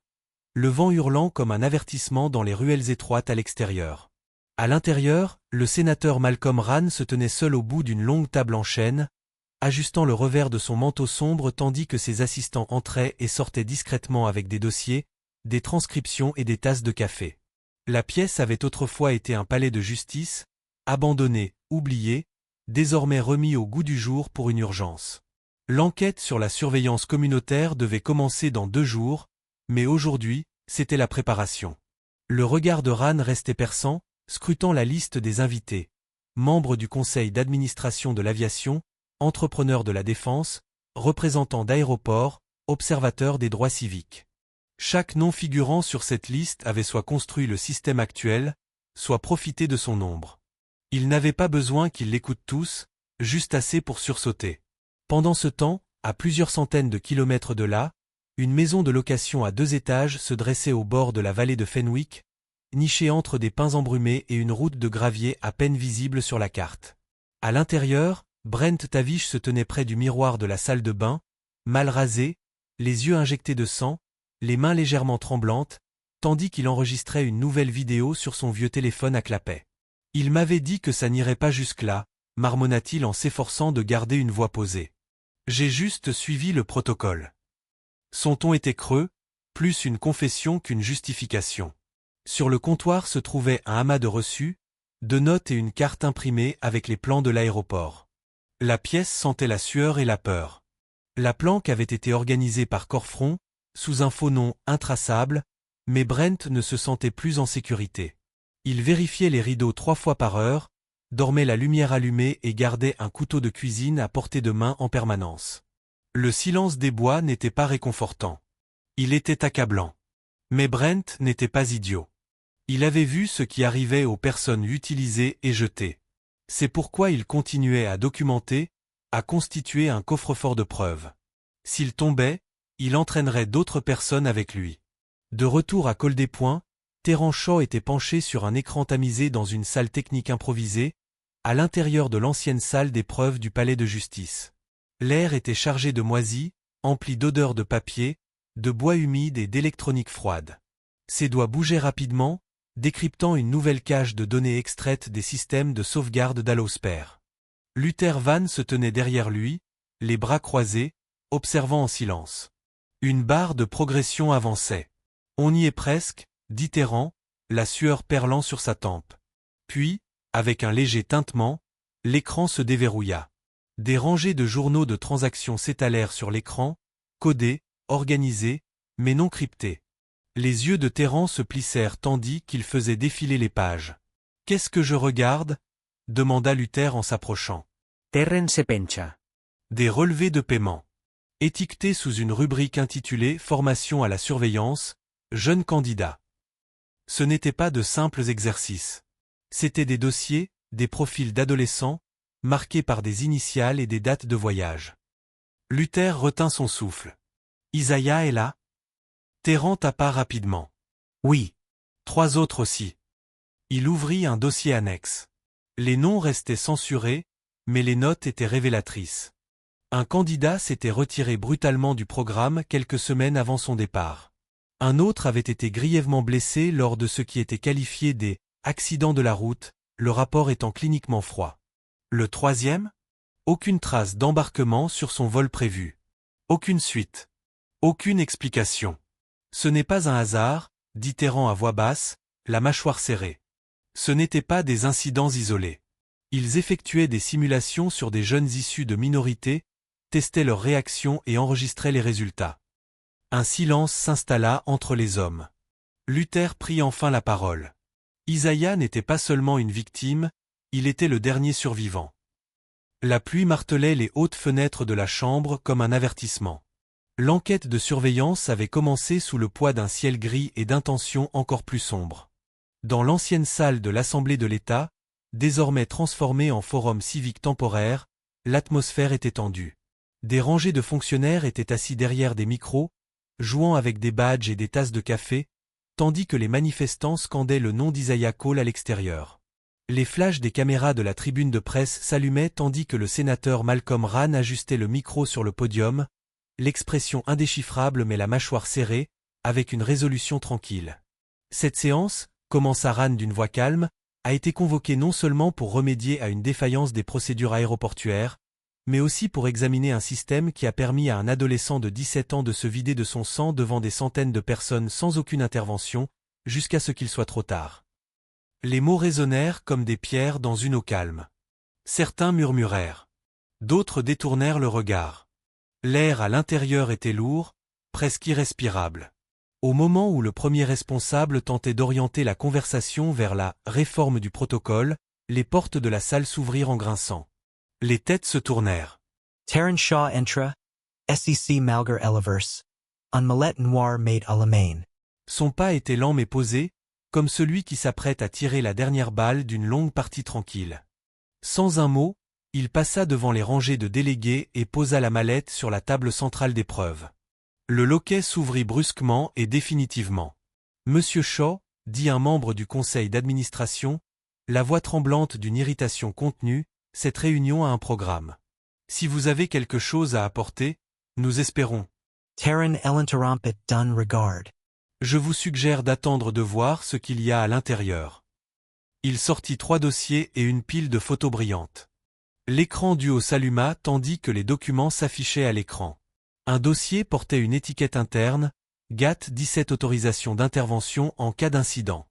le vent hurlant comme un avertissement dans les ruelles étroites à l'extérieur. À l'intérieur, le sénateur Malcolm Rann se tenait seul au bout d'une longue table en chêne, ajustant le revers de son manteau sombre tandis que ses assistants entraient et sortaient discrètement avec des dossiers, des transcriptions et des tasses de café. La pièce avait autrefois été un palais de justice, abandonné, oublié, désormais remis au goût du jour pour une urgence. L'enquête sur la surveillance communautaire devait commencer dans 2 jours, mais aujourd'hui, c'était la préparation. Le regard de Rann restait perçant, scrutant la liste des invités. Membres du conseil d'administration de l'aviation, entrepreneurs de la défense, représentants d'aéroports, observateurs des droits civiques. Chaque nom figurant sur cette liste avait soit construit le système actuel, soit profité de son ombre. Il n'avait pas besoin qu'ils l'écoutent tous, juste assez pour sursauter. Pendant ce temps, à plusieurs centaines de kilomètres de là, une maison de location à 2 étages se dressait au bord de la vallée de Fenwick, nichée entre des pins embrumés et une route de gravier à peine visible sur la carte. À l'intérieur, Brent Tavish se tenait près du miroir de la salle de bain, mal rasé, les yeux injectés de sang, les mains légèrement tremblantes, tandis qu'il enregistrait une nouvelle vidéo sur son vieux téléphone à clapet. « Il m'avait dit que ça n'irait pas jusque-là », marmonna-t-il en s'efforçant de garder une voix posée. « J'ai juste suivi le protocole. » Son ton était creux, plus une confession qu'une justification. Sur le comptoir se trouvait un amas de reçus, de notes et une carte imprimée avec les plans de l'aéroport. La pièce sentait la sueur et la peur. La planque avait été organisée par Corfron, sous un faux nom intraçable, mais Brent ne se sentait plus en sécurité. Il vérifiait les rideaux 3 fois par heure, dormait la lumière allumée et gardait un couteau de cuisine à portée de main en permanence. Le silence des bois n'était pas réconfortant. Il était accablant. Mais Brent n'était pas idiot. Il avait vu ce qui arrivait aux personnes utilisées et jetées. C'est pourquoi il continuait à documenter, à constituer un coffre-fort de preuves. S'il tombait, il entraînerait d'autres personnes avec lui. De retour à Col des Points, Terence Shaw était penché sur un écran tamisé dans une salle technique improvisée, à l'intérieur de l'ancienne salle des preuves du palais de justice. L'air était chargé de moisis, empli d'odeurs de papier, de bois humide et d'électronique froide. Ses doigts bougeaient rapidement, décryptant une nouvelle cache de données extraites des systèmes de sauvegarde d'Allosper. Luther Van se tenait derrière lui, les bras croisés, observant en silence. Une barre de progression avançait. On y est presque, dit Terran, la sueur perlant sur sa tempe. Puis, avec un léger tintement, l'écran se déverrouilla. Des rangées de journaux de transactions s'étalèrent sur l'écran, codés, organisés, mais non cryptés. Les yeux de Terran se plissèrent tandis qu'il faisait défiler les pages. « Qu'est-ce que je regarde » demanda Luther en s'approchant. Terren se pencha. Des relevés de paiement. Étiquetés sous une rubrique intitulée « Formation à la surveillance », jeunes candidats. Ce n'étaient pas de simples exercices. C'étaient des dossiers, des profils d'adolescents, marqués par des initiales et des dates de voyage. Luther retint son souffle. « Isaiah est là ?» Terran tapa rapidement. « Oui. 3 autres aussi. » Il ouvrit un dossier annexe. Les noms restaient censurés, mais les notes étaient révélatrices. Un candidat s'était retiré brutalement du programme quelques semaines avant son départ. Un autre avait été grièvement blessé lors de ce qui était qualifié des « accidents de la route », le rapport étant cliniquement froid. Le 3e ? Aucune trace d'embarquement sur son vol prévu. Aucune suite. Aucune explication. Ce n'est pas un hasard, dit Terran à voix basse, la mâchoire serrée. Ce n'étaient pas des incidents isolés. Ils effectuaient des simulations sur des jeunes issus de minorités, testaient leurs réactions et enregistraient les résultats. Un silence s'installa entre les hommes. Luther prit enfin la parole. Isaiah n'était pas seulement une victime, il était le dernier survivant. La pluie martelait les hautes fenêtres de la chambre comme un avertissement. L'enquête de surveillance avait commencé sous le poids d'un ciel gris et d'intentions encore plus sombres. Dans l'ancienne salle de l'Assemblée de l'État, désormais transformée en forum civique temporaire, l'atmosphère était tendue. Des rangées de fonctionnaires étaient assis derrière des micros, jouant avec des badges et des tasses de café, tandis que les manifestants scandaient le nom d'Isaiah Cole à l'extérieur. Les flashs des caméras de la tribune de presse s'allumaient tandis que le sénateur Malcolm Rand ajustait le micro sur le podium, l'expression indéchiffrable mais la mâchoire serrée, avec une résolution tranquille. Cette séance, commença Rand d'une voix calme, a été convoquée non seulement pour remédier à une défaillance des procédures aéroportuaires, mais aussi pour examiner un système qui a permis à un adolescent de 17 ans de se vider de son sang devant des centaines de personnes sans aucune intervention, jusqu'à ce qu'il soit trop tard. Les mots résonnèrent comme des pierres dans une eau calme. Certains murmurèrent. D'autres détournèrent le regard. L'air à l'intérieur était lourd, presque irrespirable. Au moment où le premier responsable tentait d'orienter la conversation vers la réforme du protocole, les portes de la salle s'ouvrirent en grinçant. Les têtes se tournèrent. Terran Shaw entra, SEC Malgar Elevers. On Millet Noir made à la main. Son pas était lent mais posé, comme celui qui s'apprête à tirer la dernière balle d'une longue partie tranquille. Sans un mot, il passa devant les rangées de délégués et posa la mallette sur la table centrale d'épreuve. Le loquet s'ouvrit brusquement et définitivement. « Monsieur Shaw », dit un membre du conseil d'administration, la voix tremblante d'une irritation contenue, cette réunion a un programme. Si vous avez quelque chose à apporter, nous espérons. Terran Elinterrompit dun regard. Je vous suggère d'attendre de voir ce qu'il y a à l'intérieur. Il sortit 3 dossiers et une pile de photos brillantes. L'écran du haut s'alluma tandis que les documents s'affichaient à l'écran. Un dossier portait une étiquette interne, GAT 17 autorisation d'intervention en cas d'incident.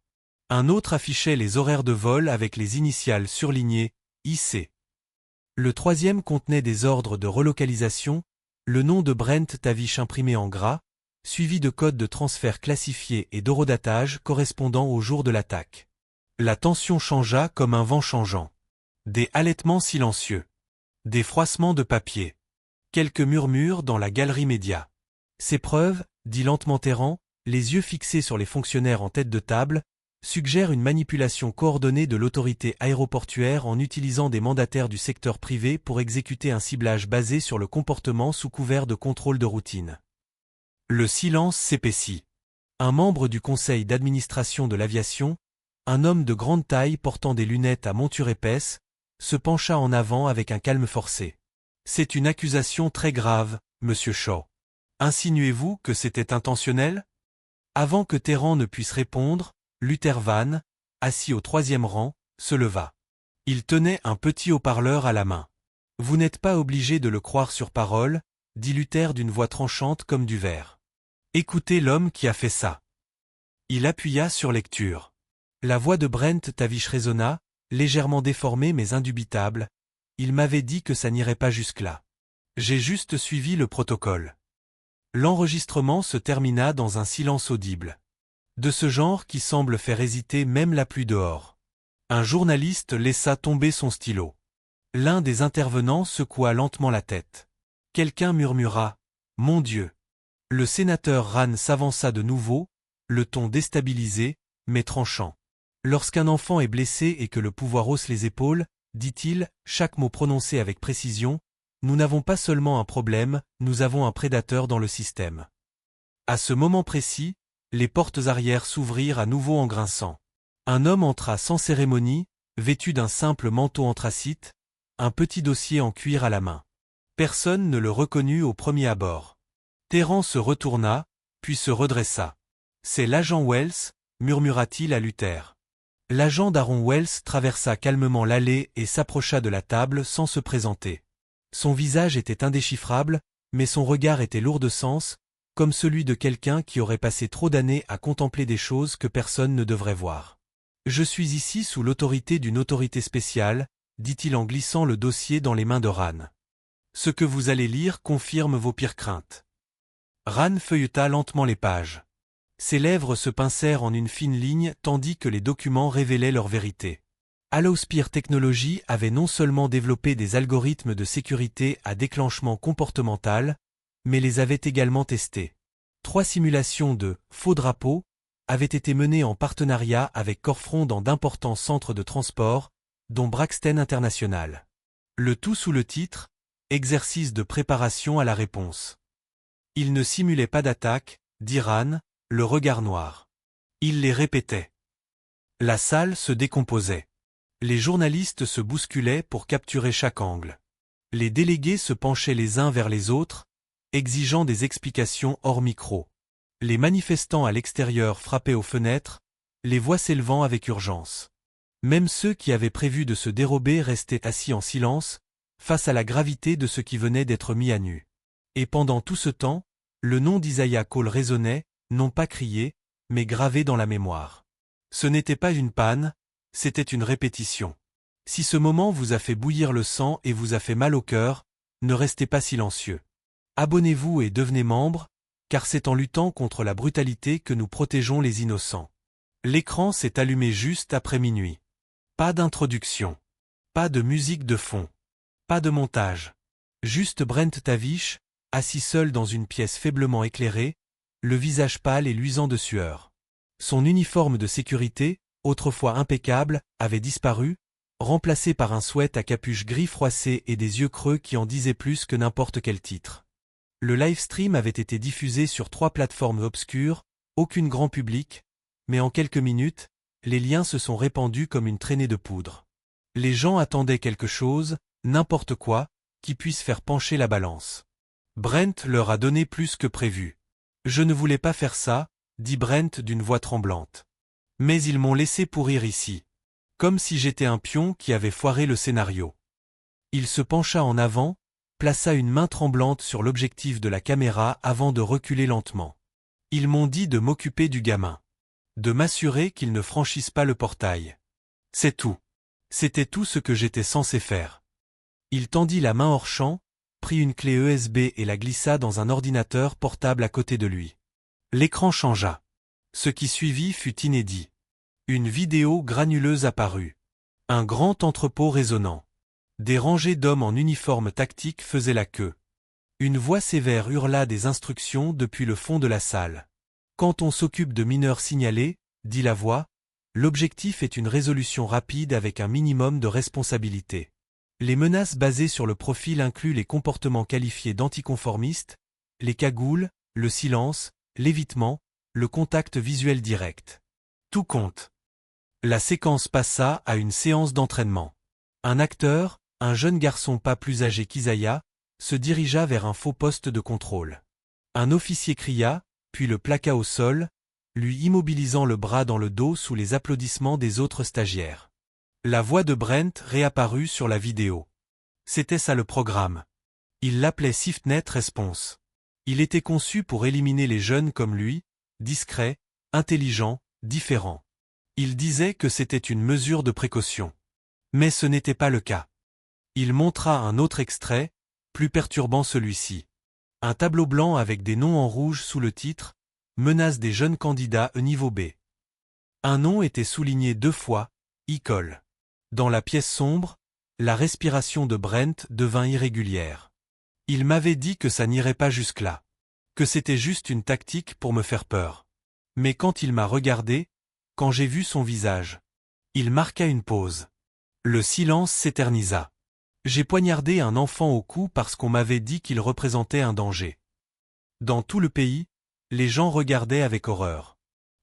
Un autre affichait les horaires de vol avec les initiales surlignées, IC. Le 3e contenait des ordres de relocalisation, le nom de Brent Tavish imprimé en gras, suivi de codes de transfert classifiés et d'horodatage correspondant au jour de l'attaque. La tension changea comme un vent changeant. Des halètements silencieux. Des froissements de papier. Quelques murmures dans la galerie média. Ces preuves, dit lentement Terran, les yeux fixés sur les fonctionnaires en tête de table, suggèrent une manipulation coordonnée de l'autorité aéroportuaire en utilisant des mandataires du secteur privé pour exécuter un ciblage basé sur le comportement sous couvert de contrôle de routine. Le silence s'épaissit. Un membre du conseil d'administration de l'aviation, un homme de grande taille portant des lunettes à monture épaisse, se pencha en avant avec un calme forcé. C'est une accusation très grave, monsieur Shaw. Insinuez-vous que c'était intentionnel? Avant que Terran ne puisse répondre, Luther Van, assis au 3e rang, se leva. Il tenait un petit haut-parleur à la main. Vous n'êtes pas obligé de le croire sur parole, dit Luther d'une voix tranchante comme du verre. Écoutez l'homme qui a fait ça. Il appuya sur lecture. La voix de Brent Tavish résonna, légèrement déformée mais indubitable. Il m'avait dit que ça n'irait pas jusque-là. J'ai juste suivi le protocole. L'enregistrement se termina dans un silence audible. De ce genre qui semble faire hésiter même la pluie dehors. Un journaliste laissa tomber son stylo. L'un des intervenants secoua lentement la tête. Quelqu'un murmura « Mon Dieu !» Le sénateur Rahn s'avança de nouveau, le ton déstabilisé, mais tranchant. Lorsqu'un enfant est blessé et que le pouvoir hausse les épaules, dit-il, chaque mot prononcé avec précision, nous n'avons pas seulement un problème, nous avons un prédateur dans le système. À ce moment précis, les portes arrière s'ouvrirent à nouveau en grinçant. Un homme entra sans cérémonie, vêtu d'un simple manteau anthracite, un petit dossier en cuir à la main. Personne ne le reconnut au premier abord. Terran se retourna, puis se redressa. « C'est l'agent Wells » murmura-t-il à Luther. L'agent d'Aaron Wells traversa calmement l'allée et s'approcha de la table sans se présenter. Son visage était indéchiffrable, mais son regard était lourd de sens, comme celui de quelqu'un qui aurait passé trop d'années à contempler des choses que personne ne devrait voir. « Je suis ici sous l'autorité d'une autorité spéciale », dit-il en glissant le dossier dans les mains de Rahn. « Ce que vous allez lire confirme vos pires craintes. » Rahn feuilleta lentement les pages. Ses lèvres se pincèrent en une fine ligne tandis que les documents révélaient leur vérité. Allowsphere Technologies avait non seulement développé des algorithmes de sécurité à déclenchement comportemental, mais les avait également testés. 3 simulations de « faux drapeaux » avaient été menées en partenariat avec Corfront dans d'importants centres de transport, dont Braxton International. Le tout sous le titre « Exercice de préparation à la réponse ». Il ne simulait pas d'attaque, dit Rahn, le regard noir. Il les répétait. La salle se décomposait. Les journalistes se bousculaient pour capturer chaque angle. Les délégués se penchaient les uns vers les autres, exigeant des explications hors micro. Les manifestants à l'extérieur frappaient aux fenêtres, les voix s'élevant avec urgence. Même ceux qui avaient prévu de se dérober restaient assis en silence, face à la gravité de ce qui venait d'être mis à nu. Et pendant tout ce temps, le nom d'Isaiah Cole résonnait, non pas crié, mais gravé dans la mémoire. Ce n'était pas une panne, c'était une répétition. Si ce moment vous a fait bouillir le sang et vous a fait mal au cœur, ne restez pas silencieux. Abonnez-vous et devenez membre, car c'est en luttant contre la brutalité que nous protégeons les innocents. L'écran s'est allumé juste après minuit. Pas d'introduction. Pas de musique de fond. Pas de montage. Juste Brent Tavish, assis seul dans une pièce faiblement éclairée, le visage pâle et luisant de sueur. Son uniforme de sécurité, autrefois impeccable, avait disparu, remplacé par un sweat à capuche gris froissé et des yeux creux qui en disaient plus que n'importe quel titre. Le livestream avait été diffusé sur 3 plateformes obscures, aucune grand public, mais en quelques minutes, les liens se sont répandus comme une traînée de poudre. Les gens attendaient quelque chose, n'importe quoi, qui puisse faire pencher la balance. Brent leur a donné plus que prévu. Je ne voulais pas faire ça, dit Brent d'une voix tremblante. Mais ils m'ont laissé pourrir ici. Comme si j'étais un pion qui avait foiré le scénario. Il se pencha en avant, plaça une main tremblante sur l'objectif de la caméra avant de reculer lentement. Ils m'ont dit de m'occuper du gamin. De m'assurer qu'il ne franchisse pas le portail. C'est tout. C'était tout ce que j'étais censé faire. Il tendit la main hors champ, prit une clé USB et la glissa dans un ordinateur portable à côté de lui. L'écran changea. Ce qui suivit fut inédit. Une vidéo granuleuse apparut. Un grand entrepôt résonnant. Des rangées d'hommes en uniforme tactique faisaient la queue. Une voix sévère hurla des instructions depuis le fond de la salle. Quand on s'occupe de mineurs signalés, dit la voix, l'objectif est une résolution rapide avec un minimum de responsabilité. Les menaces basées sur le profil incluent les comportements qualifiés d'anticonformistes, les cagoules, le silence, l'évitement, le contact visuel direct. Tout compte. La séquence passa à une séance d'entraînement. Un acteur, un jeune garçon pas plus âgé qu'Isaiah, se dirigea vers un faux poste de contrôle. Un officier cria, puis le plaqua au sol, lui immobilisant le bras dans le dos sous les applaudissements des autres stagiaires. La voix de Brent réapparut sur la vidéo. C'était ça le programme. Il l'appelait SwiftNet Response. Il était conçu pour éliminer les jeunes comme lui, discrets, intelligents, différents. Il disait que c'était une mesure de précaution. Mais ce n'était pas le cas. Il montra un autre extrait, plus perturbant celui-ci. Un tableau blanc avec des noms en rouge sous le titre « Menace des jeunes candidats niveau B ». Un nom était souligné 2 fois, Icole. Dans la pièce sombre, la respiration de Brent devint irrégulière. Il m'avait dit que ça n'irait pas jusque-là. Que c'était juste une tactique pour me faire peur. Mais quand il m'a regardé, quand j'ai vu son visage, il marqua une pause. Le silence s'éternisa. J'ai poignardé un enfant au cou parce qu'on m'avait dit qu'il représentait un danger. Dans tout le pays, les gens regardaient avec horreur.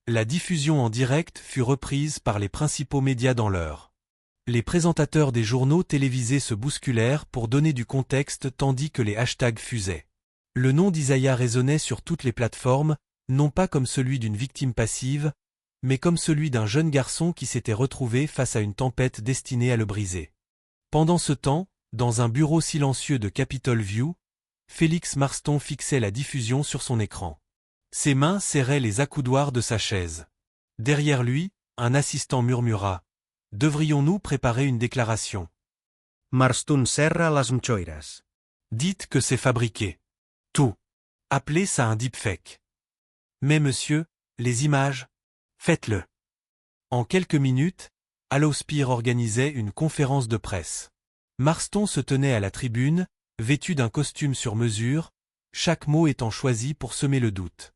La diffusion en direct fut reprise par les principaux médias dans l'heure. Les présentateurs des journaux télévisés se bousculèrent pour donner du contexte tandis que les hashtags fusaient. Le nom d'Isaiah résonnait sur toutes les plateformes, non pas comme celui d'une victime passive, mais comme celui d'un jeune garçon qui s'était retrouvé face à une tempête destinée à le briser. Pendant ce temps, dans un bureau silencieux de Capitol View, Félix Marston fixait la diffusion sur son écran. Ses mains serraient les accoudoirs de sa chaise. Derrière lui, un assistant murmura « Devrions-nous préparer une déclaration ?» Marston serra las mchoiras. Dites que c'est fabriqué. Tout. Appelez ça un deepfake. Mais monsieur, les images, faites-le. En quelques minutes, Allowspear organisait une conférence de presse. Marston se tenait à la tribune, vêtu d'un costume sur mesure, chaque mot étant choisi pour semer le doute.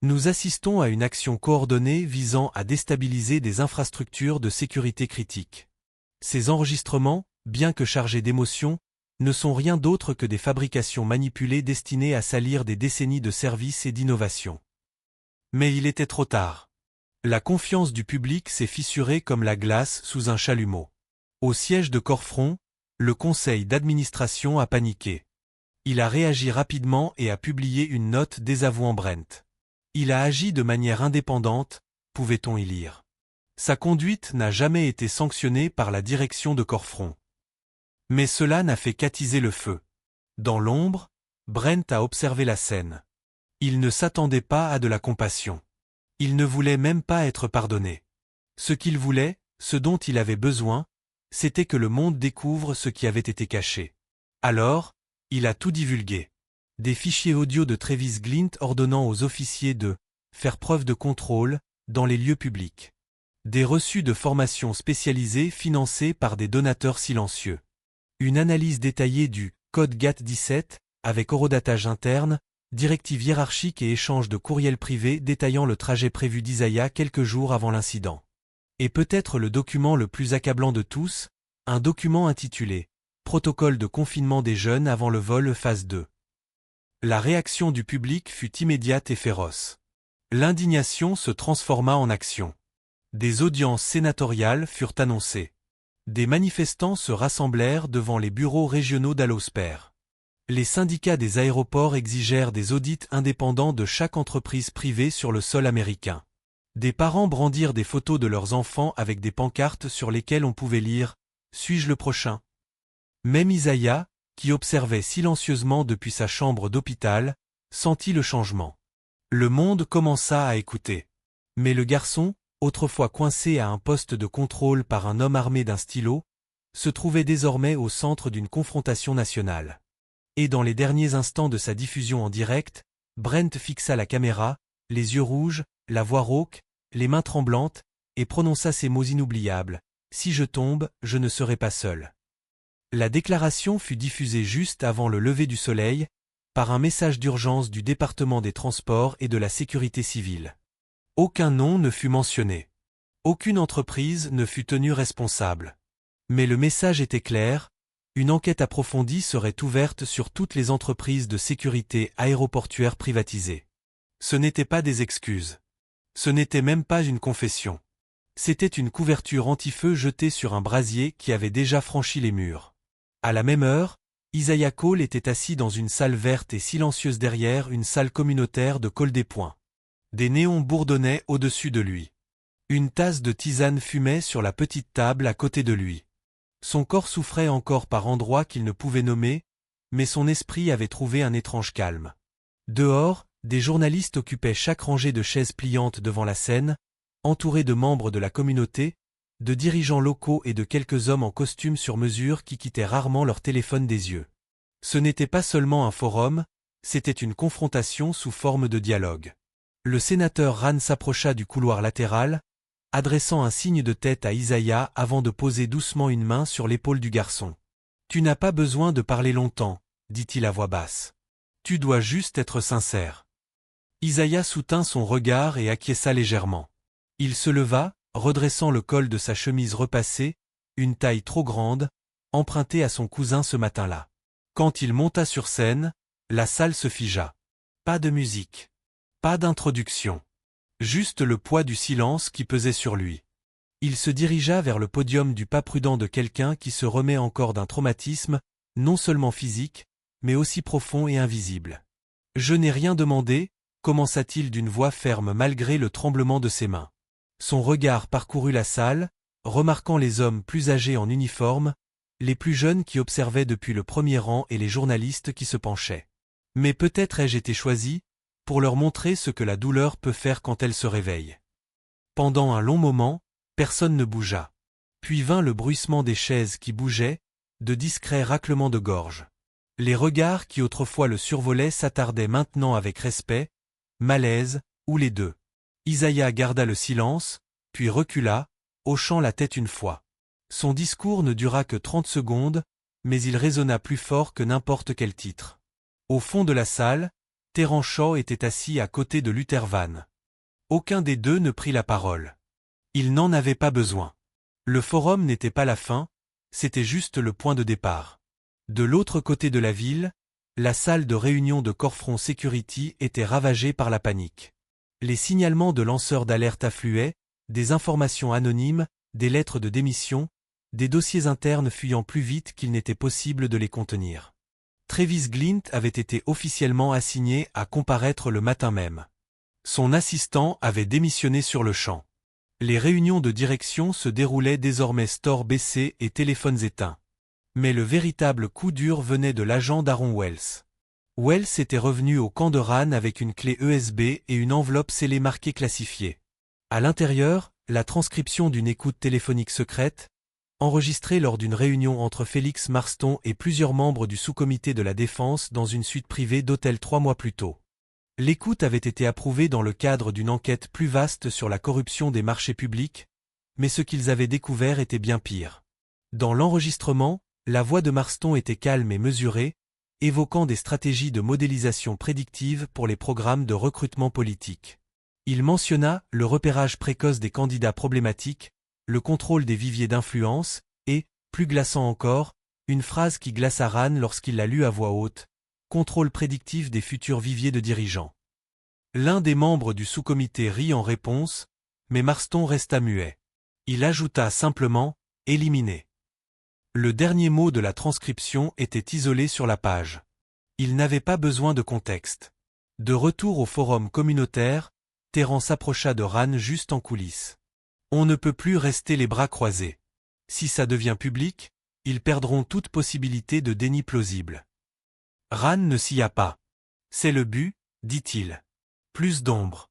Nous assistons à une action coordonnée visant à déstabiliser des infrastructures de sécurité critiques. Ces enregistrements, bien que chargés d'émotion, ne sont rien d'autre que des fabrications manipulées destinées à salir des décennies de services et d'innovation. Mais il était trop tard. La confiance du public s'est fissurée comme la glace sous un chalumeau. Au siège de Corfron, le conseil d'administration a paniqué. Il a réagi rapidement et a publié une note désavouant Brent. Il a agi de manière indépendante, pouvait-on y lire. Sa conduite n'a jamais été sanctionnée par la direction de Corfron. Mais cela n'a fait qu'attiser le feu. Dans l'ombre, Brent a observé la scène. Il ne s'attendait pas à de la compassion. Il ne voulait même pas être pardonné. Ce qu'il voulait, ce dont il avait besoin, c'était que le monde découvre ce qui avait été caché. Alors, il a tout divulgué. Des fichiers audio de Travis Glint ordonnant aux officiers de faire preuve de contrôle dans les lieux publics. Des reçus de formation spécialisés financés par des donateurs silencieux. Une analyse détaillée du code GATT-17 avec horodatage interne, directive hiérarchique et échange de courriels privés détaillant le trajet prévu d'Isaiah quelques jours avant l'incident. Et peut-être le document le plus accablant de tous, un document intitulé « Protocole de confinement des jeunes avant le vol phase 2 ». La réaction du public fut immédiate et féroce. L'indignation se transforma en action. Des audiences sénatoriales furent annoncées. Des manifestants se rassemblèrent devant les bureaux régionaux d'Allowspear. Les syndicats des aéroports exigèrent des audits indépendants de chaque entreprise privée sur le sol américain. Des parents brandirent des photos de leurs enfants avec des pancartes sur lesquelles on pouvait lire « Suis-je le prochain ?» Même Isaiah, qui observait silencieusement depuis sa chambre d'hôpital, sentit le changement. Le monde commença à écouter. Mais le garçon, autrefois coincé à un poste de contrôle par un homme armé d'un stylo, se trouvait désormais au centre d'une confrontation nationale. Et dans les derniers instants de sa diffusion en direct, Brent fixa la caméra, les yeux rouges, la voix rauque, les mains tremblantes, et prononça ces mots inoubliables « Si je tombe, je ne serai pas seul ». La déclaration fut diffusée juste avant le lever du soleil, par un message d'urgence du département des Transports et de la Sécurité civile. Aucun nom ne fut mentionné. Aucune entreprise ne fut tenue responsable. Mais le message était clair, une enquête approfondie serait ouverte sur toutes les entreprises de sécurité aéroportuaire privatisées. Ce n'étaient pas des excuses. Ce n'était même pas une confession. C'était une couverture anti-feu jetée sur un brasier qui avait déjà franchi les murs. À la même heure, Isaiah Cole était assis dans une salle verte et silencieuse derrière une salle communautaire de Col des Points. Des néons bourdonnaient au-dessus de lui. Une tasse de tisane fumait sur la petite table à côté de lui. Son corps souffrait encore par endroits qu'il ne pouvait nommer, mais son esprit avait trouvé un étrange calme. Dehors, des journalistes occupaient chaque rangée de chaises pliantes devant la scène, entourés de membres de la communauté, de dirigeants locaux et de quelques hommes en costume sur mesure qui quittaient rarement leur téléphone des yeux. Ce n'était pas seulement un forum, c'était une confrontation sous forme de dialogue. Le sénateur Rahn s'approcha du couloir latéral, adressant un signe de tête à Isaiah avant de poser doucement une main sur l'épaule du garçon. « Tu n'as pas besoin de parler longtemps, » dit-il à voix basse. « Tu dois juste être sincère. » Isaiah soutint son regard et acquiesça légèrement. Il se leva, redressant le col de sa chemise repassée, une taille trop grande, empruntée à son cousin ce matin-là. Quand il monta sur scène, la salle se figea. Pas de musique. Pas d'introduction. Juste le poids du silence qui pesait sur lui. Il se dirigea vers le podium du pas prudent de quelqu'un qui se remet encore d'un traumatisme, non seulement physique, mais aussi profond et invisible. « Je n'ai rien demandé », commença-t-il d'une voix ferme malgré le tremblement de ses mains. Son regard parcourut la salle, remarquant les hommes plus âgés en uniforme, les plus jeunes qui observaient depuis le premier rang et les journalistes qui se penchaient. Mais peut-être ai-je été choisi, pour leur montrer ce que la douleur peut faire quand elle se réveille. Pendant un long moment, personne ne bougea. Puis vint le bruissement des chaises qui bougeaient, de discrets raclements de gorge. Les regards qui autrefois le survolaient s'attardaient maintenant avec respect, malaise, ou les deux. Isaiah garda le silence, puis recula, hochant la tête une fois. Son discours ne dura que 30 secondes, mais il résonna plus fort que n'importe quel titre. Au fond de la salle, Terence Shaw était assis à côté de Luther Van. Aucun des deux ne prit la parole. Il n'en avait pas besoin. Le forum n'était pas la fin, c'était juste le point de départ. De l'autre côté de la ville, la salle de réunion de Corfront Security était ravagée par la panique. Les signalements de lanceurs d'alerte affluaient, des informations anonymes, des lettres de démission, des dossiers internes fuyant plus vite qu'il n'était possible de les contenir. Travis Glint avait été officiellement assigné à comparaître le matin même. Son assistant avait démissionné sur le champ. Les réunions de direction se déroulaient désormais stores baissés et téléphones éteints. Mais le véritable coup dur venait de l'agent d'Aaron Wells. Wells était revenu au camp de Rahn avec une clé USB et une enveloppe scellée marquée classifiée. À l'intérieur, la transcription d'une écoute téléphonique secrète, enregistrée lors d'une réunion entre Félix Marston et plusieurs membres du sous-comité de la défense dans une suite privée d'hôtel 3 mois plus tôt. L'écoute avait été approuvée dans le cadre d'une enquête plus vaste sur la corruption des marchés publics, mais ce qu'ils avaient découvert était bien pire. Dans l'enregistrement, la voix de Marston était calme et mesurée, évoquant des stratégies de modélisation prédictive pour les programmes de recrutement politique. Il mentionna le repérage précoce des candidats problématiques, le contrôle des viviers d'influence, et, plus glaçant encore, une phrase qui glaça Rahn lorsqu'il la lut à voix haute, contrôle prédictif des futurs viviers de dirigeants. L'un des membres du sous-comité rit en réponse, mais Marston resta muet. Il ajouta simplement, éliminé. Le dernier mot de la transcription était isolé sur la page. Il n'avait pas besoin de contexte. De retour au forum communautaire, Terence s'approcha de Rahn juste en coulisses. On ne peut plus rester les bras croisés. Si ça devient public, ils perdront toute possibilité de déni plausible. Rahn ne s'y a pas. C'est le but, dit-il. Plus d'ombre.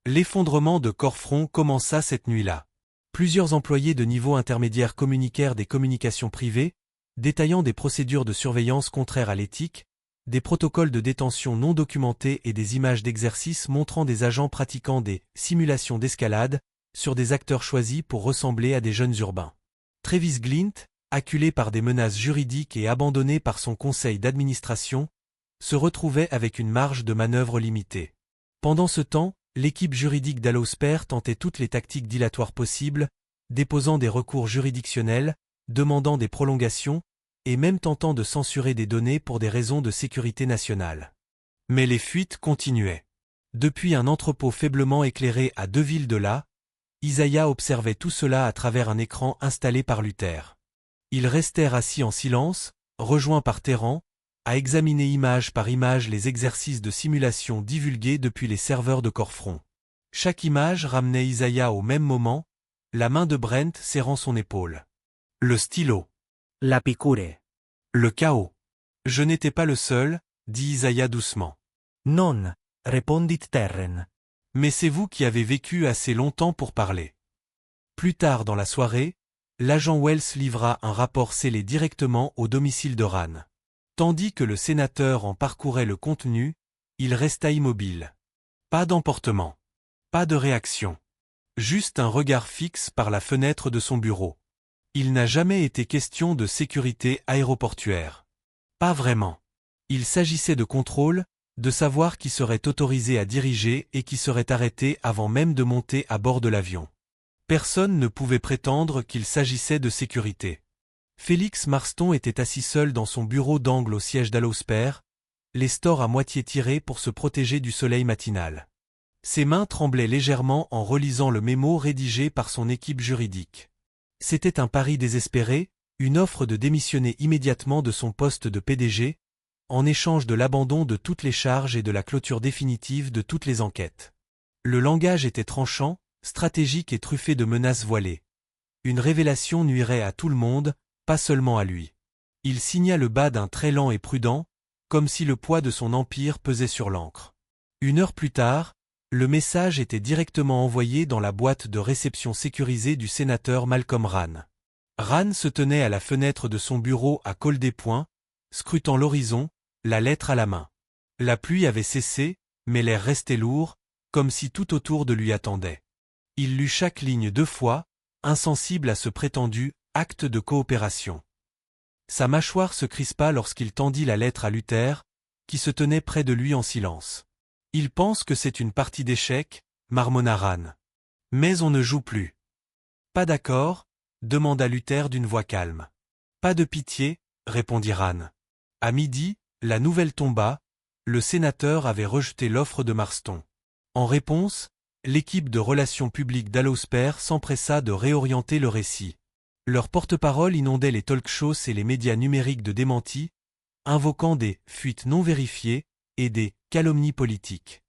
L'effondrement de Corfront commença cette nuit-là. Plusieurs employés de niveau intermédiaire communiquèrent des communications privées, détaillant des procédures de surveillance contraires à l'éthique, des protocoles de détention non documentés et des images d'exercice montrant des agents pratiquant des simulations d'escalade sur des acteurs choisis pour ressembler à des jeunes urbains. Travis Glint, acculé par des menaces juridiques et abandonné par son conseil d'administration, se retrouvait avec une marge de manœuvre limitée. Pendant ce temps, l'équipe juridique d'Allosper tentait toutes les tactiques dilatoires possibles, déposant des recours juridictionnels, demandant des prolongations, et même tentant de censurer des données pour des raisons de sécurité nationale. Mais les fuites continuaient. Depuis un entrepôt faiblement éclairé à 2 villes de là, Isaiah observait tout cela à travers un écran installé par Luther. Ils restèrent assis en silence, rejoints par Terran, à examiner image par image les exercices de simulation divulgués depuis les serveurs de Corfront. Chaque image ramenait Isaiah au même moment, la main de Brent serrant son épaule. Le stylo. La picure. Le chaos. Je n'étais pas le seul, dit Isaiah doucement. Non, répondit Terren. Mais c'est vous qui avez vécu assez longtemps pour parler. Plus tard dans la soirée, l'agent Wells livra un rapport scellé directement au domicile de Ran. Tandis que le sénateur en parcourait le contenu, il resta immobile. Pas d'emportement. Pas de réaction. Juste un regard fixe par la fenêtre de son bureau. Il n'a jamais été question de sécurité aéroportuaire. Pas vraiment. Il s'agissait de contrôle, de savoir qui serait autorisé à diriger et qui serait arrêté avant même de monter à bord de l'avion. Personne ne pouvait prétendre qu'il s'agissait de sécurité. Félix Marston était assis seul dans son bureau d'angle au siège d'Allosper, les stores à moitié tirés pour se protéger du soleil matinal. Ses mains tremblaient légèrement en relisant le mémo rédigé par son équipe juridique. C'était un pari désespéré, une offre de démissionner immédiatement de son poste de PDG, en échange de l'abandon de toutes les charges et de la clôture définitive de toutes les enquêtes. Le langage était tranchant, stratégique et truffé de menaces voilées. Une révélation nuirait à tout le monde, pas seulement à lui. Il signa le bas d'un trait lent et prudent, comme si le poids de son empire pesait sur l'encre. 1 heure plus tard, le message était directement envoyé dans la boîte de réception sécurisée du sénateur Malcolm Ran. Ran se tenait à la fenêtre de son bureau à col des poings, scrutant l'horizon, la lettre à la main. La pluie avait cessé, mais l'air restait lourd, comme si tout autour de lui attendait. Il lut chaque ligne 2 fois, insensible à ce prétendu acte de coopération. Sa mâchoire se crispa lorsqu'il tendit la lettre à Luther, qui se tenait près de lui en silence. « Il pense que c'est une partie d'échecs, marmonna Ran. Mais on ne joue plus. »« Pas d'accord ?» demanda Luther d'une voix calme. « Pas de pitié » répondit Ran. À midi, la nouvelle tomba, le sénateur avait rejeté l'offre de Marston. En réponse, l'équipe de relations publiques d'Allosper s'empressa de réorienter le récit. Leur porte-parole inondait les talk-shows et les médias numériques de démenti, invoquant des « fuites non vérifiées » et des « calomnies politiques ».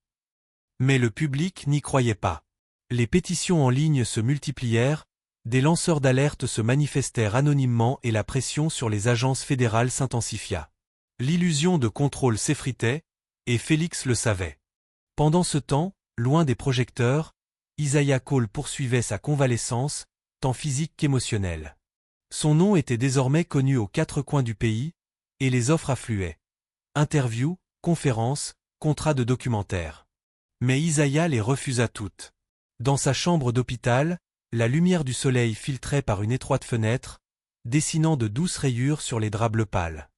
Mais le public n'y croyait pas. Les pétitions en ligne se multiplièrent, des lanceurs d'alerte se manifestèrent anonymement et la pression sur les agences fédérales s'intensifia. L'illusion de contrôle s'effritait, et Félix le savait. Pendant ce temps, loin des projecteurs, Isaiah Cole poursuivait sa convalescence, tant physique qu'émotionnelle. Son nom était désormais connu aux 4 coins du pays, et les offres affluaient. Interviews, conférences, contrats de documentaire. Mais Isaiah les refusa toutes. Dans sa chambre d'hôpital, la lumière du soleil filtrait par une étroite fenêtre, dessinant de douces rayures sur les draps bleu pâle.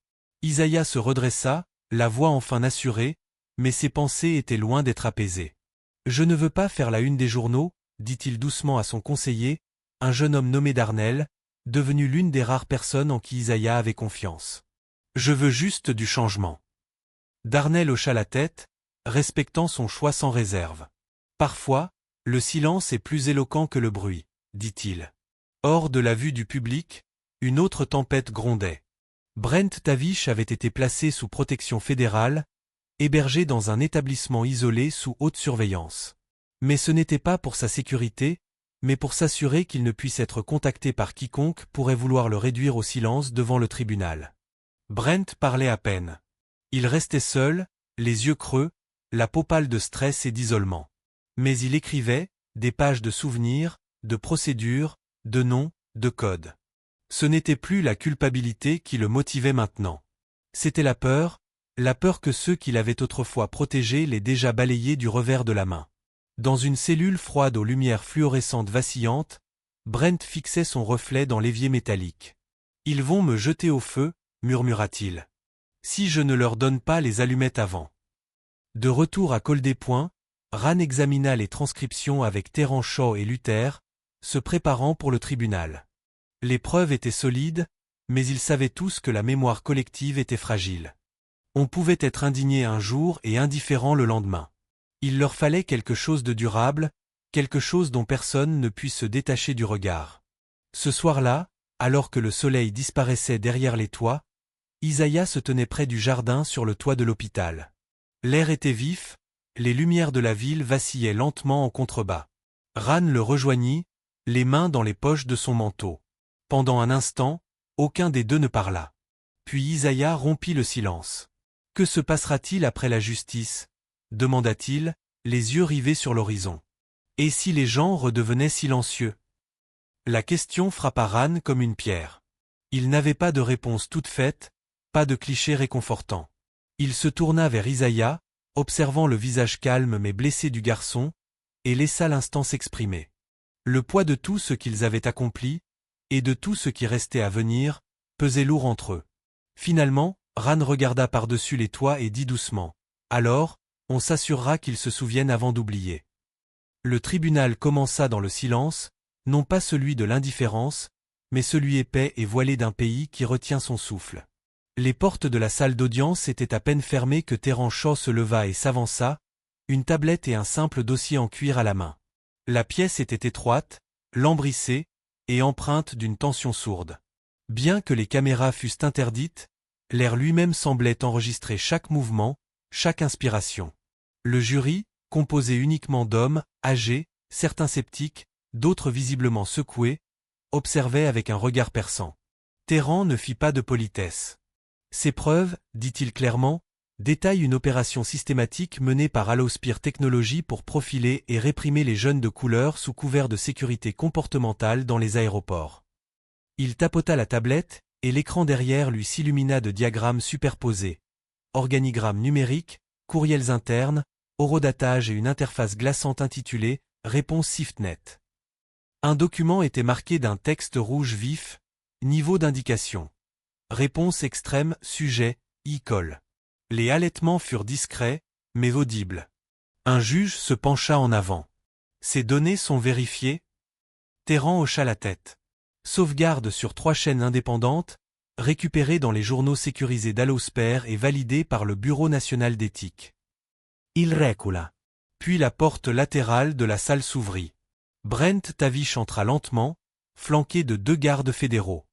Isaiah se redressa, la voix enfin assurée, mais ses pensées étaient loin d'être apaisées. « Je ne veux pas faire la une des journaux, » dit-il doucement à son conseiller, un jeune homme nommé Darnell, devenu l'une des rares personnes en qui Isaiah avait confiance. « Je veux juste du changement. » Darnell hocha la tête, respectant son choix sans réserve. « Parfois, le silence est plus éloquent que le bruit, » dit-il. Hors de la vue du public, une autre tempête grondait. Brent Tavish avait été placé sous protection fédérale, hébergé dans un établissement isolé sous haute surveillance. Mais ce n'était pas pour sa sécurité, mais pour s'assurer qu'il ne puisse être contacté par quiconque pourrait vouloir le réduire au silence devant le tribunal. Brent parlait à peine. Il restait seul, les yeux creux, la peau pâle de stress et d'isolement. Mais il écrivait, des pages de souvenirs, de procédures, de noms, de codes. Ce n'était plus la culpabilité qui le motivait maintenant. C'était la peur que ceux qui l'avaient autrefois protégé l'aient déjà balayé du revers de la main. Dans une cellule froide aux lumières fluorescentes vacillantes, Brent fixait son reflet dans l'évier métallique. « Ils vont me jeter au feu » murmura-t-il. Si je ne leur donne pas les allumettes avant. De retour à Col des Points, Ran examina les transcriptions avec Terran Shaw et Luther, se préparant pour le tribunal. Les preuves étaient solides, mais ils savaient tous que la mémoire collective était fragile. On pouvait être indigné un jour et indifférent le lendemain. Il leur fallait quelque chose de durable, quelque chose dont personne ne puisse se détacher du regard. Ce soir-là, alors que le soleil disparaissait derrière les toits, Isaiah se tenait près du jardin sur le toit de l'hôpital. L'air était vif, les lumières de la ville vacillaient lentement en contrebas. Ran le rejoignit, les mains dans les poches de son manteau. Pendant un instant, aucun des deux ne parla. Puis Isaiah rompit le silence. « Que se passera-t-il après la justice » demanda-t-il, les yeux rivés sur l'horizon. Et si les gens redevenaient silencieux? La question frappa Ran comme une pierre. Il n'avait pas de réponse toute faite, pas de cliché réconfortant. Il se tourna vers Isaiah, observant le visage calme mais blessé du garçon, et laissa l'instant s'exprimer. Le poids de tout ce qu'ils avaient accompli, et de tout ce qui restait à venir, pesait lourd entre eux. Finalement, Ran regarda par-dessus les toits et dit doucement « Alors, on s'assurera qu'ils se souviennent avant d'oublier. » Le tribunal commença dans le silence, non pas celui de l'indifférence, mais celui épais et voilé d'un pays qui retient son souffle. Les portes de la salle d'audience étaient à peine fermées que Terran Shaw se leva et s'avança, une tablette et un simple dossier en cuir à la main. La pièce était étroite, lambrissée, et empreinte d'une tension sourde. Bien que les caméras fussent interdites, l'air lui-même semblait enregistrer chaque mouvement, chaque inspiration. Le jury, composé uniquement d'hommes, âgés, certains sceptiques, d'autres visiblement secoués, observait avec un regard perçant. Terran ne fit pas de politesse. Ces preuves, dit-il clairement, détaillent une opération systématique menée par Allowsphere Technologies pour profiler et réprimer les jeunes de couleur sous couvert de sécurité comportementale dans les aéroports. Il tapota la tablette, et l'écran derrière lui s'illumina de diagrammes superposés. Organigrammes numériques, courriels internes, horodatage et une interface glaçante intitulée « Réponse SwiftNet ». Un document était marqué d'un texte rouge vif, niveau d'indication. Réponse extrême, sujet, e-call. Les halètements furent discrets, mais audibles. Un juge se pencha en avant. Ces données sont vérifiées? Terran hocha la tête. Sauvegarde sur 3 chaînes indépendantes, récupérées dans les journaux sécurisés d'Allowsphere et validées par le Bureau national d'éthique. Il recula. Puis la porte latérale de la salle s'ouvrit. Brent Tavish entra lentement, flanqué de 2 gardes fédéraux.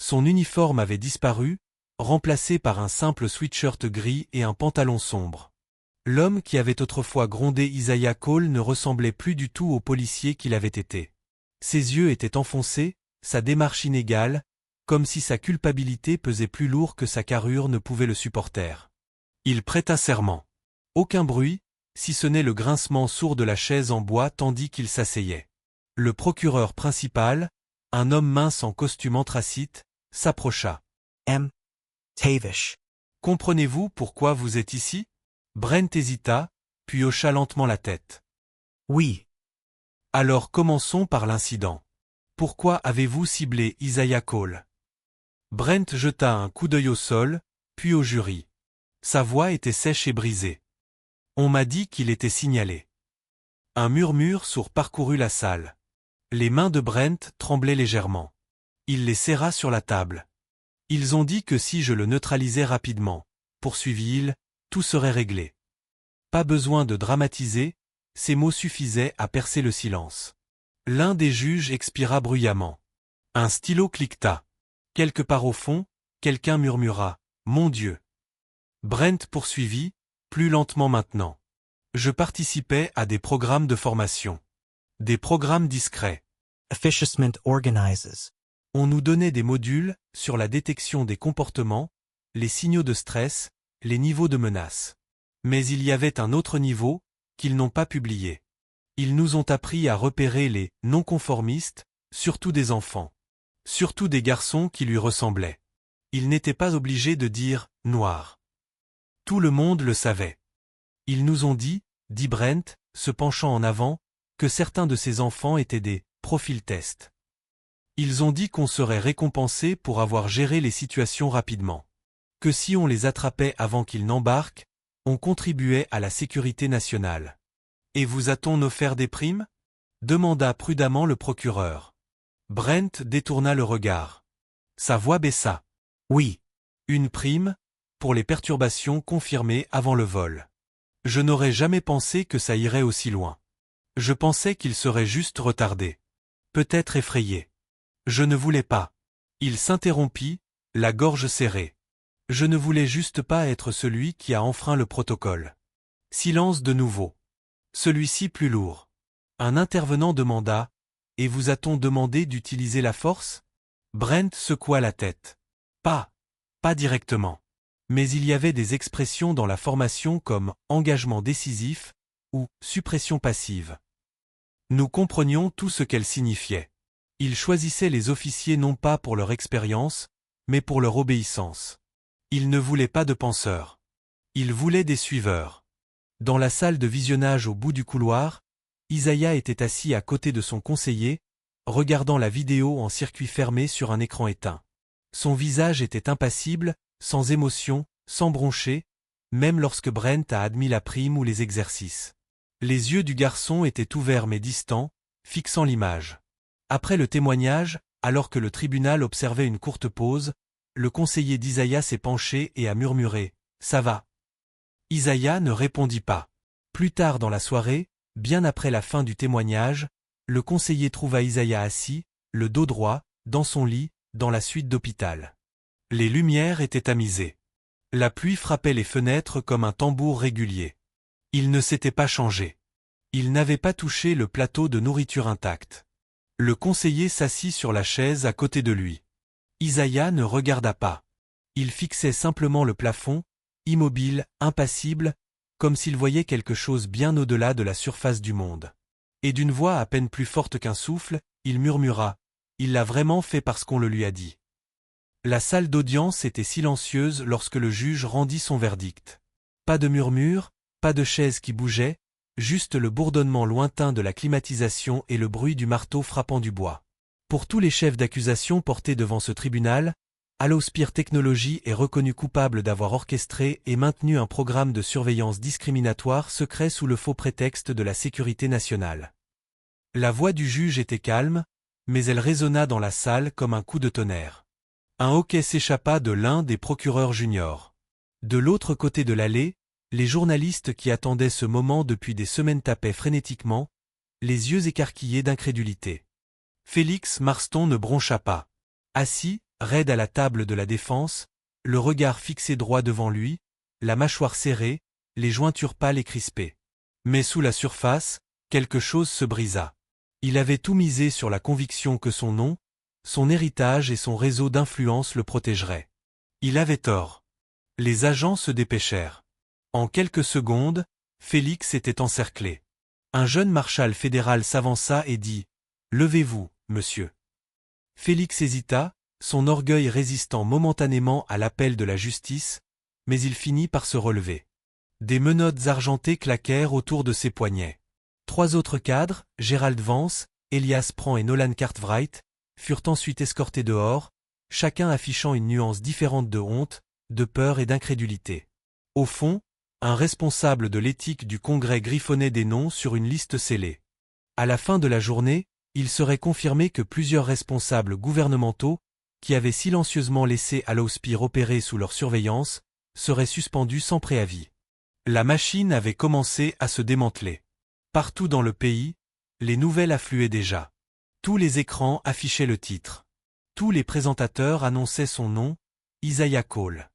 Son uniforme avait disparu, remplacé par un simple sweatshirt gris et un pantalon sombre. L'homme qui avait autrefois grondé Isaiah Cole ne ressemblait plus du tout au policier qu'il avait été. Ses yeux étaient enfoncés, sa démarche inégale, comme si sa culpabilité pesait plus lourd que sa carrure ne pouvait le supporter. Il prêta serment. Aucun bruit, si ce n'est le grincement sourd de la chaise en bois tandis qu'il s'asseyait. Le procureur principal, un homme mince en costume anthracite, s'approcha. M. Tavish. Comprenez-vous pourquoi vous êtes ici? Brent hésita, puis hocha lentement la tête. Oui. Alors commençons par l'incident. Pourquoi avez-vous ciblé Isaiah Cole? Brent jeta un coup d'œil au sol, puis au jury. Sa voix était sèche et brisée. On m'a dit qu'il était signalé. Un murmure sourd parcourut la salle. Les mains de Brent tremblaient légèrement. Il les serra sur la table. Ils ont dit que si je le neutralisais rapidement, poursuivit-il, tout serait réglé. Pas besoin de dramatiser, ces mots suffisaient à percer le silence. L'un des juges expira bruyamment. Un stylo cliqueta. Quelque part au fond, quelqu'un murmura « Mon Dieu !» Brent poursuivit, plus lentement maintenant. Je participais à des programmes de formation. Des programmes discrets. Officiosment organizes. On nous donnait des modules sur la détection des comportements, les signaux de stress, les niveaux de menace. Mais il y avait un autre niveau, qu'ils n'ont pas publié. Ils nous ont appris à repérer les non-conformistes, surtout des enfants. Surtout des garçons qui lui ressemblaient. Ils n'étaient pas obligés de dire « noir ». Tout le monde le savait. Ils nous ont dit, dit Brent, se penchant en avant, que certains de ces enfants étaient des « profil tests ». Ils ont dit qu'on serait récompensé pour avoir géré les situations rapidement. Que si on les attrapait avant qu'ils n'embarquent, on contribuait à la sécurité nationale. Et vous a-t-on offert des primes? Demanda prudemment le procureur. Brent détourna le regard. Sa voix baissa. Oui. Une prime, pour les perturbations confirmées avant le vol. Je n'aurais jamais pensé que ça irait aussi loin. Je pensais qu'il serait juste retardé. Peut-être effrayé. Je ne voulais pas. Il s'interrompit, la gorge serrée. Je ne voulais juste pas être celui qui a enfreint le protocole. Silence de nouveau. Celui-ci plus lourd. Un intervenant demanda, « Et vous a-t-on demandé d'utiliser la force ?» Brent secoua la tête. Pas directement. Mais il y avait des expressions dans la formation comme « engagement décisif » ou « suppression passive ». Nous comprenions tout ce qu'elle signifiait. Il choisissait les officiers non pas pour leur expérience, mais pour leur obéissance. Il ne voulait pas de penseurs. Il voulait des suiveurs. Dans la salle de visionnage au bout du couloir, Isaiah était assis à côté de son conseiller, regardant la vidéo en circuit fermé sur un écran éteint. Son visage était impassible, sans émotion, sans broncher, même lorsque Brent a admis la prime ou les exercices. Les yeux du garçon étaient ouverts mais distants, fixant l'image. Après le témoignage, alors que le tribunal observait une courte pause, le conseiller d'Isaiah s'est penché et a murmuré « Ça va ». Isaiah ne répondit pas. Plus tard dans la soirée, bien après la fin du témoignage, le conseiller trouva Isaiah assis, le dos droit, dans son lit, dans la suite d'hôpital. Les lumières étaient tamisées. La pluie frappait les fenêtres comme un tambour régulier. Il ne s'était pas changé. Il n'avait pas touché le plateau de nourriture intact. Le conseiller s'assit sur la chaise à côté de lui. Isaiah ne regarda pas. Il fixait simplement le plafond, immobile, impassible, comme s'il voyait quelque chose bien au-delà de la surface du monde. Et d'une voix à peine plus forte qu'un souffle, il murmura « Il l'a vraiment fait parce qu'on le lui a dit ». La salle d'audience était silencieuse lorsque le juge rendit son verdict. Pas de murmure, pas de chaises qui bougeaient, juste le bourdonnement lointain de la climatisation et le bruit du marteau frappant du bois. Pour tous les chefs d'accusation portés devant ce tribunal, Allowspire Technologies est reconnu coupable d'avoir orchestré et maintenu un programme de surveillance discriminatoire secret sous le faux prétexte de la sécurité nationale. La voix du juge était calme, mais elle résonna dans la salle comme un coup de tonnerre. Un hoquet s'échappa de l'un des procureurs juniors. De l'autre côté de l'allée, les journalistes qui attendaient ce moment depuis des semaines tapaient frénétiquement, les yeux écarquillés d'incrédulité. Félix Marston ne broncha pas. Assis, raide à la table de la défense, le regard fixé droit devant lui, la mâchoire serrée, les jointures pâles et crispées. Mais sous la surface, quelque chose se brisa. Il avait tout misé sur la conviction que son nom, son héritage et son réseau d'influence le protégeraient. Il avait tort. Les agents se dépêchèrent. En quelques secondes, Félix était encerclé. Un jeune marshal fédéral s'avança et dit « Levez-vous, monsieur ». Félix hésita, son orgueil résistant momentanément à l'appel de la justice, mais il finit par se relever. Des menottes argentées claquèrent autour de ses poignets. 3 autres cadres, Gerald Vance, Elias Prand et Nolan Cartwright, furent ensuite escortés dehors, chacun affichant une nuance différente de honte, de peur et d'incrédulité. Au fond, un responsable de l'éthique du Congrès griffonnait des noms sur une liste scellée. À la fin de la journée, il serait confirmé que plusieurs responsables gouvernementaux, qui avaient silencieusement laissé Allowspire opérer sous leur surveillance, seraient suspendus sans préavis. La machine avait commencé à se démanteler. Partout dans le pays, les nouvelles affluaient déjà. Tous les écrans affichaient le titre. Tous les présentateurs annonçaient son nom, Isaiah Cole.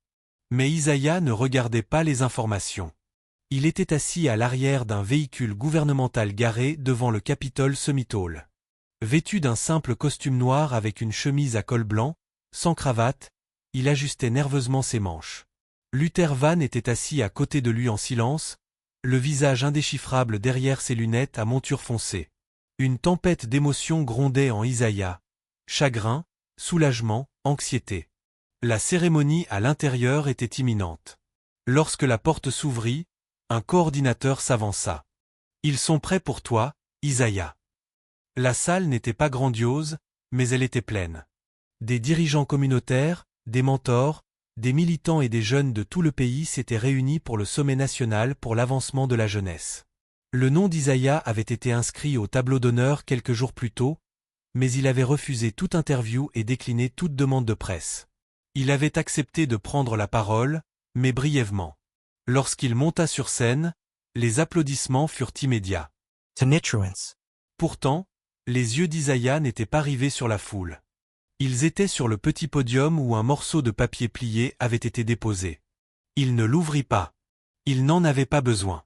Mais Isaiah ne regardait pas les informations. Il était assis à l'arrière d'un véhicule gouvernemental garé devant le Capitol Summit Hall. Vêtu d'un simple costume noir avec une chemise à col blanc, sans cravate, il ajustait nerveusement ses manches. Luther Van était assis à côté de lui en silence, le visage indéchiffrable derrière ses lunettes à monture foncée. Une tempête d'émotions grondait en Isaiah. Chagrin, soulagement, anxiété. La cérémonie à l'intérieur était imminente. Lorsque la porte s'ouvrit, un coordinateur s'avança. « Ils sont prêts pour toi, Isaiah. » La salle n'était pas grandiose, mais elle était pleine. Des dirigeants communautaires, des mentors, des militants et des jeunes de tout le pays s'étaient réunis pour le sommet national pour l'avancement de la jeunesse. Le nom d'Isaiah avait été inscrit au tableau d'honneur quelques jours plus tôt, mais il avait refusé toute interview et décliné toute demande de presse. Il avait accepté de prendre la parole, mais brièvement. Lorsqu'il monta sur scène, les applaudissements furent immédiats. Tonitruance. Pourtant, les yeux d'Isaiah n'étaient pas rivés sur la foule. Ils étaient sur le petit podium où un morceau de papier plié avait été déposé. Il ne l'ouvrit pas. Il n'en avait pas besoin.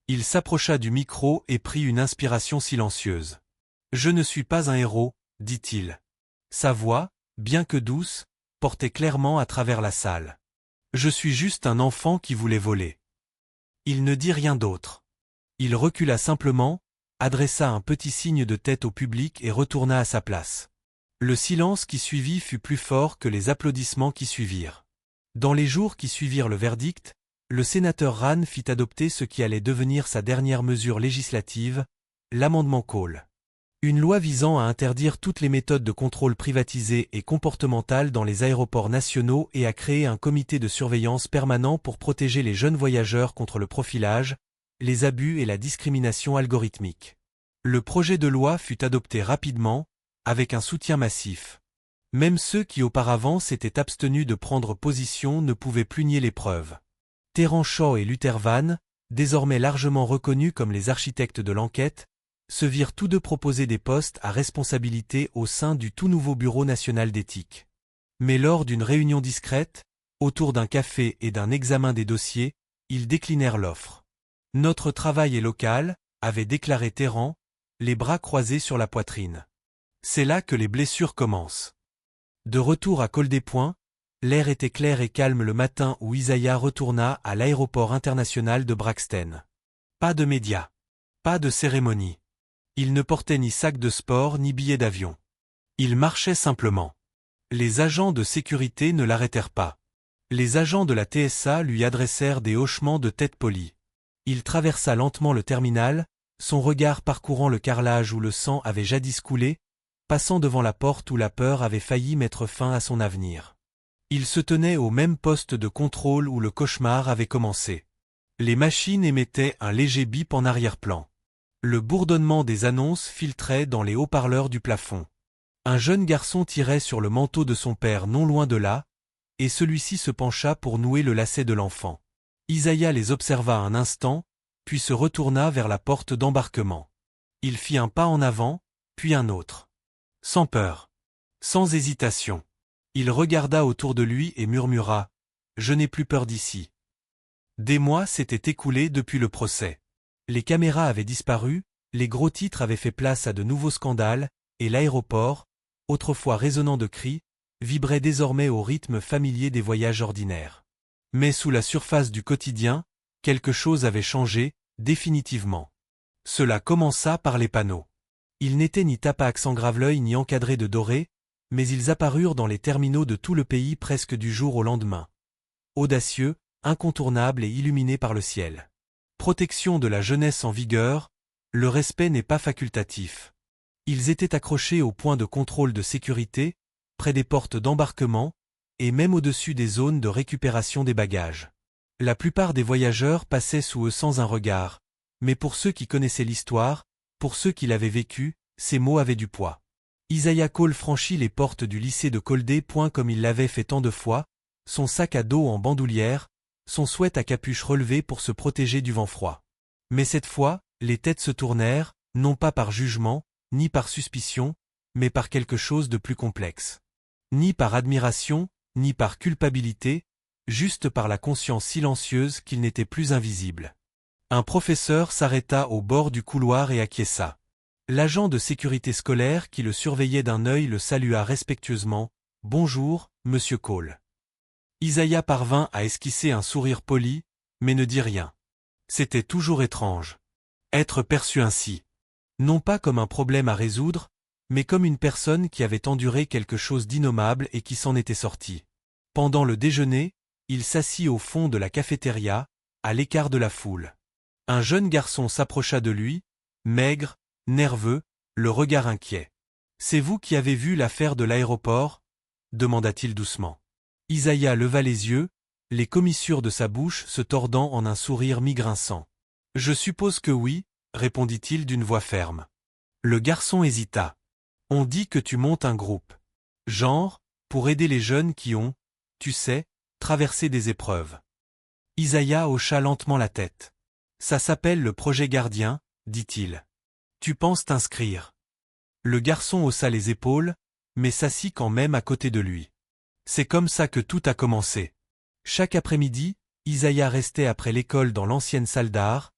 Il s'approcha du micro et prit une inspiration silencieuse. « Je ne suis pas un héros, dit-il. » Sa voix, bien que douce, portait clairement à travers la salle. « Je suis juste un enfant qui voulait voler. » Il ne dit rien d'autre. Il recula simplement, adressa un petit signe de tête au public et retourna à sa place. Le silence qui suivit fut plus fort que les applaudissements qui suivirent. Dans les jours qui suivirent le verdict, le sénateur Rahn fit adopter ce qui allait devenir sa dernière mesure législative, l'amendement Cole. Une loi visant à interdire toutes les méthodes de contrôle privatisées et comportementales dans les aéroports nationaux et à créer un comité de surveillance permanent pour protéger les jeunes voyageurs contre le profilage, les abus et la discrimination algorithmique. Le projet de loi fut adopté rapidement, avec un soutien massif. Même ceux qui auparavant s'étaient abstenus de prendre position ne pouvaient plus nier les preuves. Terence Shaw et Luther Vann, désormais largement reconnus comme les architectes de l'enquête, se virent tous deux proposer des postes à responsabilité au sein du tout nouveau Bureau national d'éthique. Mais lors d'une réunion discrète, autour d'un café et d'un examen des dossiers, ils déclinèrent l'offre. « Notre travail est local », avait déclaré Terence, les bras croisés sur la poitrine. C'est là que les blessures commencent. De retour à Col des Points, l'air était clair et calme le matin où Isaiah retourna à l'aéroport international de Braxton. Pas de médias. Pas de cérémonie. Il ne portait ni sac de sport ni billet d'avion. Il marchait simplement. Les agents de sécurité ne l'arrêtèrent pas. Les agents de la TSA lui adressèrent des hochements de tête polis. Il traversa lentement le terminal, son regard parcourant le carrelage où le sang avait jadis coulé, passant devant la porte où la peur avait failli mettre fin à son avenir. Il se tenait au même poste de contrôle où le cauchemar avait commencé. Les machines émettaient un léger bip en arrière-plan. Le bourdonnement des annonces filtrait dans les haut-parleurs du plafond. Un jeune garçon tirait sur le manteau de son père non loin de là, et celui-ci se pencha pour nouer le lacet de l'enfant. Isaiah les observa un instant, puis se retourna vers la porte d'embarquement. Il fit un pas en avant, puis un autre. Sans peur. Sans hésitation. Il regarda autour de lui et murmura « Je n'ai plus peur d'ici ». Des mois s'étaient écoulés depuis le procès. Les caméras avaient disparu, les gros titres avaient fait place à de nouveaux scandales, et l'aéroport, autrefois résonnant de cris, vibrait désormais au rythme familier des voyages ordinaires. Mais sous la surface du quotidien, quelque chose avait changé, définitivement. Cela commença par les panneaux. Ils n'étaient ni tapés à accent grave-l'œil ni encadrés de doré, mais ils apparurent dans les terminaux de tout le pays presque du jour au lendemain. Audacieux, incontournables et illuminés par le ciel. Protection de la jeunesse en vigueur, le respect n'est pas facultatif. Ils étaient accrochés aux points de contrôle de sécurité, près des portes d'embarquement, et même au-dessus des zones de récupération des bagages. La plupart des voyageurs passaient sous eux sans un regard, mais pour ceux qui connaissaient l'histoire, pour ceux qui l'avaient vécu, ces mots avaient du poids. Isaiah Cole franchit les portes du lycée de Col des Points comme il l'avait fait tant de fois, son sac à dos en bandoulière, son sweat à capuche relevé pour se protéger du vent froid. Mais cette fois, les têtes se tournèrent, non pas par jugement, ni par suspicion, mais par quelque chose de plus complexe. Ni par admiration, ni par culpabilité, juste par la conscience silencieuse qu'il n'était plus invisible. Un professeur s'arrêta au bord du couloir et acquiesça. L'agent de sécurité scolaire qui le surveillait d'un œil le salua respectueusement. « Bonjour, monsieur Cole. » Isaiah parvint à esquisser un sourire poli, mais ne dit rien. C'était toujours étrange. Être perçu ainsi. Non pas comme un problème à résoudre, mais comme une personne qui avait enduré quelque chose d'innommable et qui s'en était sortie. Pendant le déjeuner, il s'assit au fond de la cafétéria, à l'écart de la foule. Un jeune garçon s'approcha de lui, maigre, nerveux, le regard inquiet. « C'est vous qui avez vu l'affaire de l'aéroport » demanda-t-il doucement. Isaiah leva les yeux, les commissures de sa bouche se tordant en un sourire mi-grinçant. « Je suppose que oui, » répondit-il d'une voix ferme. Le garçon hésita. « On dit que tu montes un groupe. Genre, pour aider les jeunes qui ont, tu sais, traversé des épreuves. » Isaiah hocha lentement la tête. « Ça s'appelle le projet Gardien, » dit-il. « Tu penses t'inscrire ?» Le garçon haussa les épaules, mais s'assit quand même à côté de lui. C'est comme ça que tout a commencé. Chaque après-midi, Isaiah restait après l'école dans l'ancienne salle d'art,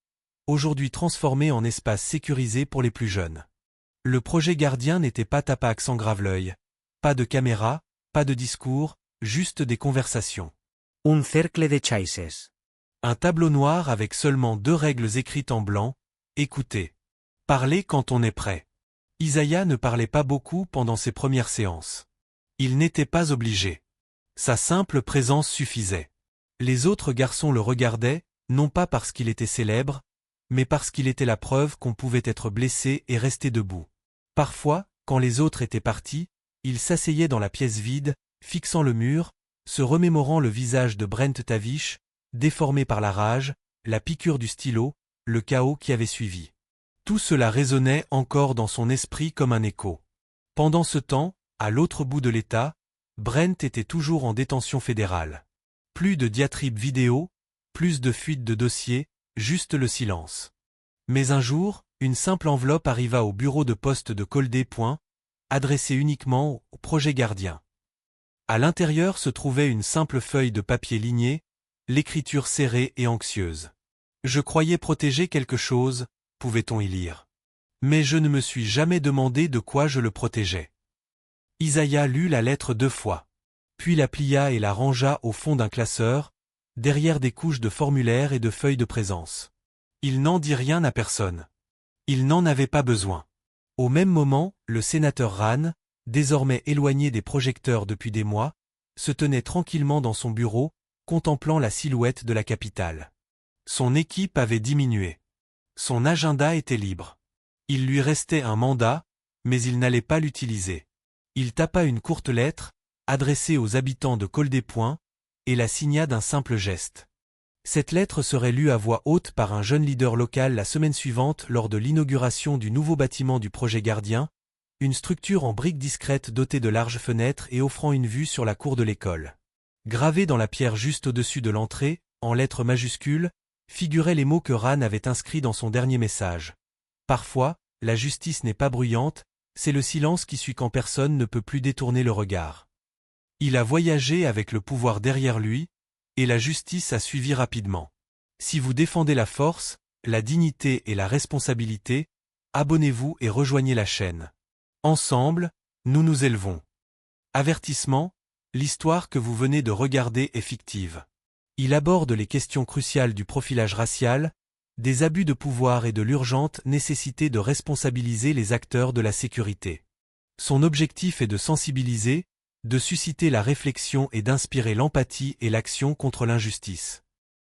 aujourd'hui transformée en espace sécurisé pour les plus jeunes. Le projet Gardien n'était pas tapac sans grave-l'œil. Pas de caméra, pas de discours, juste des conversations. Un cercle de chaises. Un tableau noir avec seulement 2 règles écrites en blanc, écoutez. Parlez quand on est prêt. Isaiah ne parlait pas beaucoup pendant ses premières séances. Il n'était pas obligé. Sa simple présence suffisait. Les autres garçons le regardaient, non pas parce qu'il était célèbre, mais parce qu'il était la preuve qu'on pouvait être blessé et rester debout. Parfois, quand les autres étaient partis, il s'asseyait dans la pièce vide, fixant le mur, se remémorant le visage de Brent Tavish, déformé par la rage, la piqûre du stylo, le chaos qui avait suivi. Tout cela résonnait encore dans son esprit comme un écho. Pendant ce temps, à l'autre bout de l'État, Brent était toujours en détention fédérale. Plus de diatribes vidéo, plus de fuites de dossiers, juste le silence. Mais un jour, une simple enveloppe arriva au bureau de poste de Coldé. Adressée uniquement au projet Gardien. À l'intérieur se trouvait une simple feuille de papier lignée, l'écriture serrée et anxieuse. Je croyais protéger quelque chose, pouvait-on y lire. Mais je ne me suis jamais demandé de quoi je le protégeais. Isaiah lut la lettre 2 fois. Puis la plia et la rangea au fond d'un classeur, derrière des couches de formulaires et de feuilles de présence. Il n'en dit rien à personne. Il n'en avait pas besoin. Au même moment, le sénateur Rhan, désormais éloigné des projecteurs depuis des mois, se tenait tranquillement dans son bureau, contemplant la silhouette de la capitale. Son équipe avait diminué. Son agenda était libre. Il lui restait un mandat, mais il n'allait pas l'utiliser. Il tapa une courte lettre, adressée aux habitants de Coldé, et la signa d'un simple geste. Cette lettre serait lue à voix haute par un jeune leader local la semaine suivante lors de l'inauguration du nouveau bâtiment du projet Gardien, une structure en briques discrètes dotée de larges fenêtres et offrant une vue sur la cour de l'école. Gravés dans la pierre juste au-dessus de l'entrée, en lettres majuscules, figuraient les mots que Rhan avait inscrits dans son dernier message. Parfois, la justice n'est pas bruyante, c'est le silence qui suit quand personne ne peut plus détourner le regard. Il a voyagé avec le pouvoir derrière lui, et la justice a suivi rapidement. Si vous défendez la force, la dignité et la responsabilité, abonnez-vous et rejoignez la chaîne. Ensemble, nous nous élevons. Avertissement, l'histoire que vous venez de regarder est fictive. Il aborde les questions cruciales du profilage racial, des abus de pouvoir et de l'urgente nécessité de responsabiliser les acteurs de la sécurité. Son objectif est de sensibiliser, de susciter la réflexion et d'inspirer l'empathie et l'action contre l'injustice.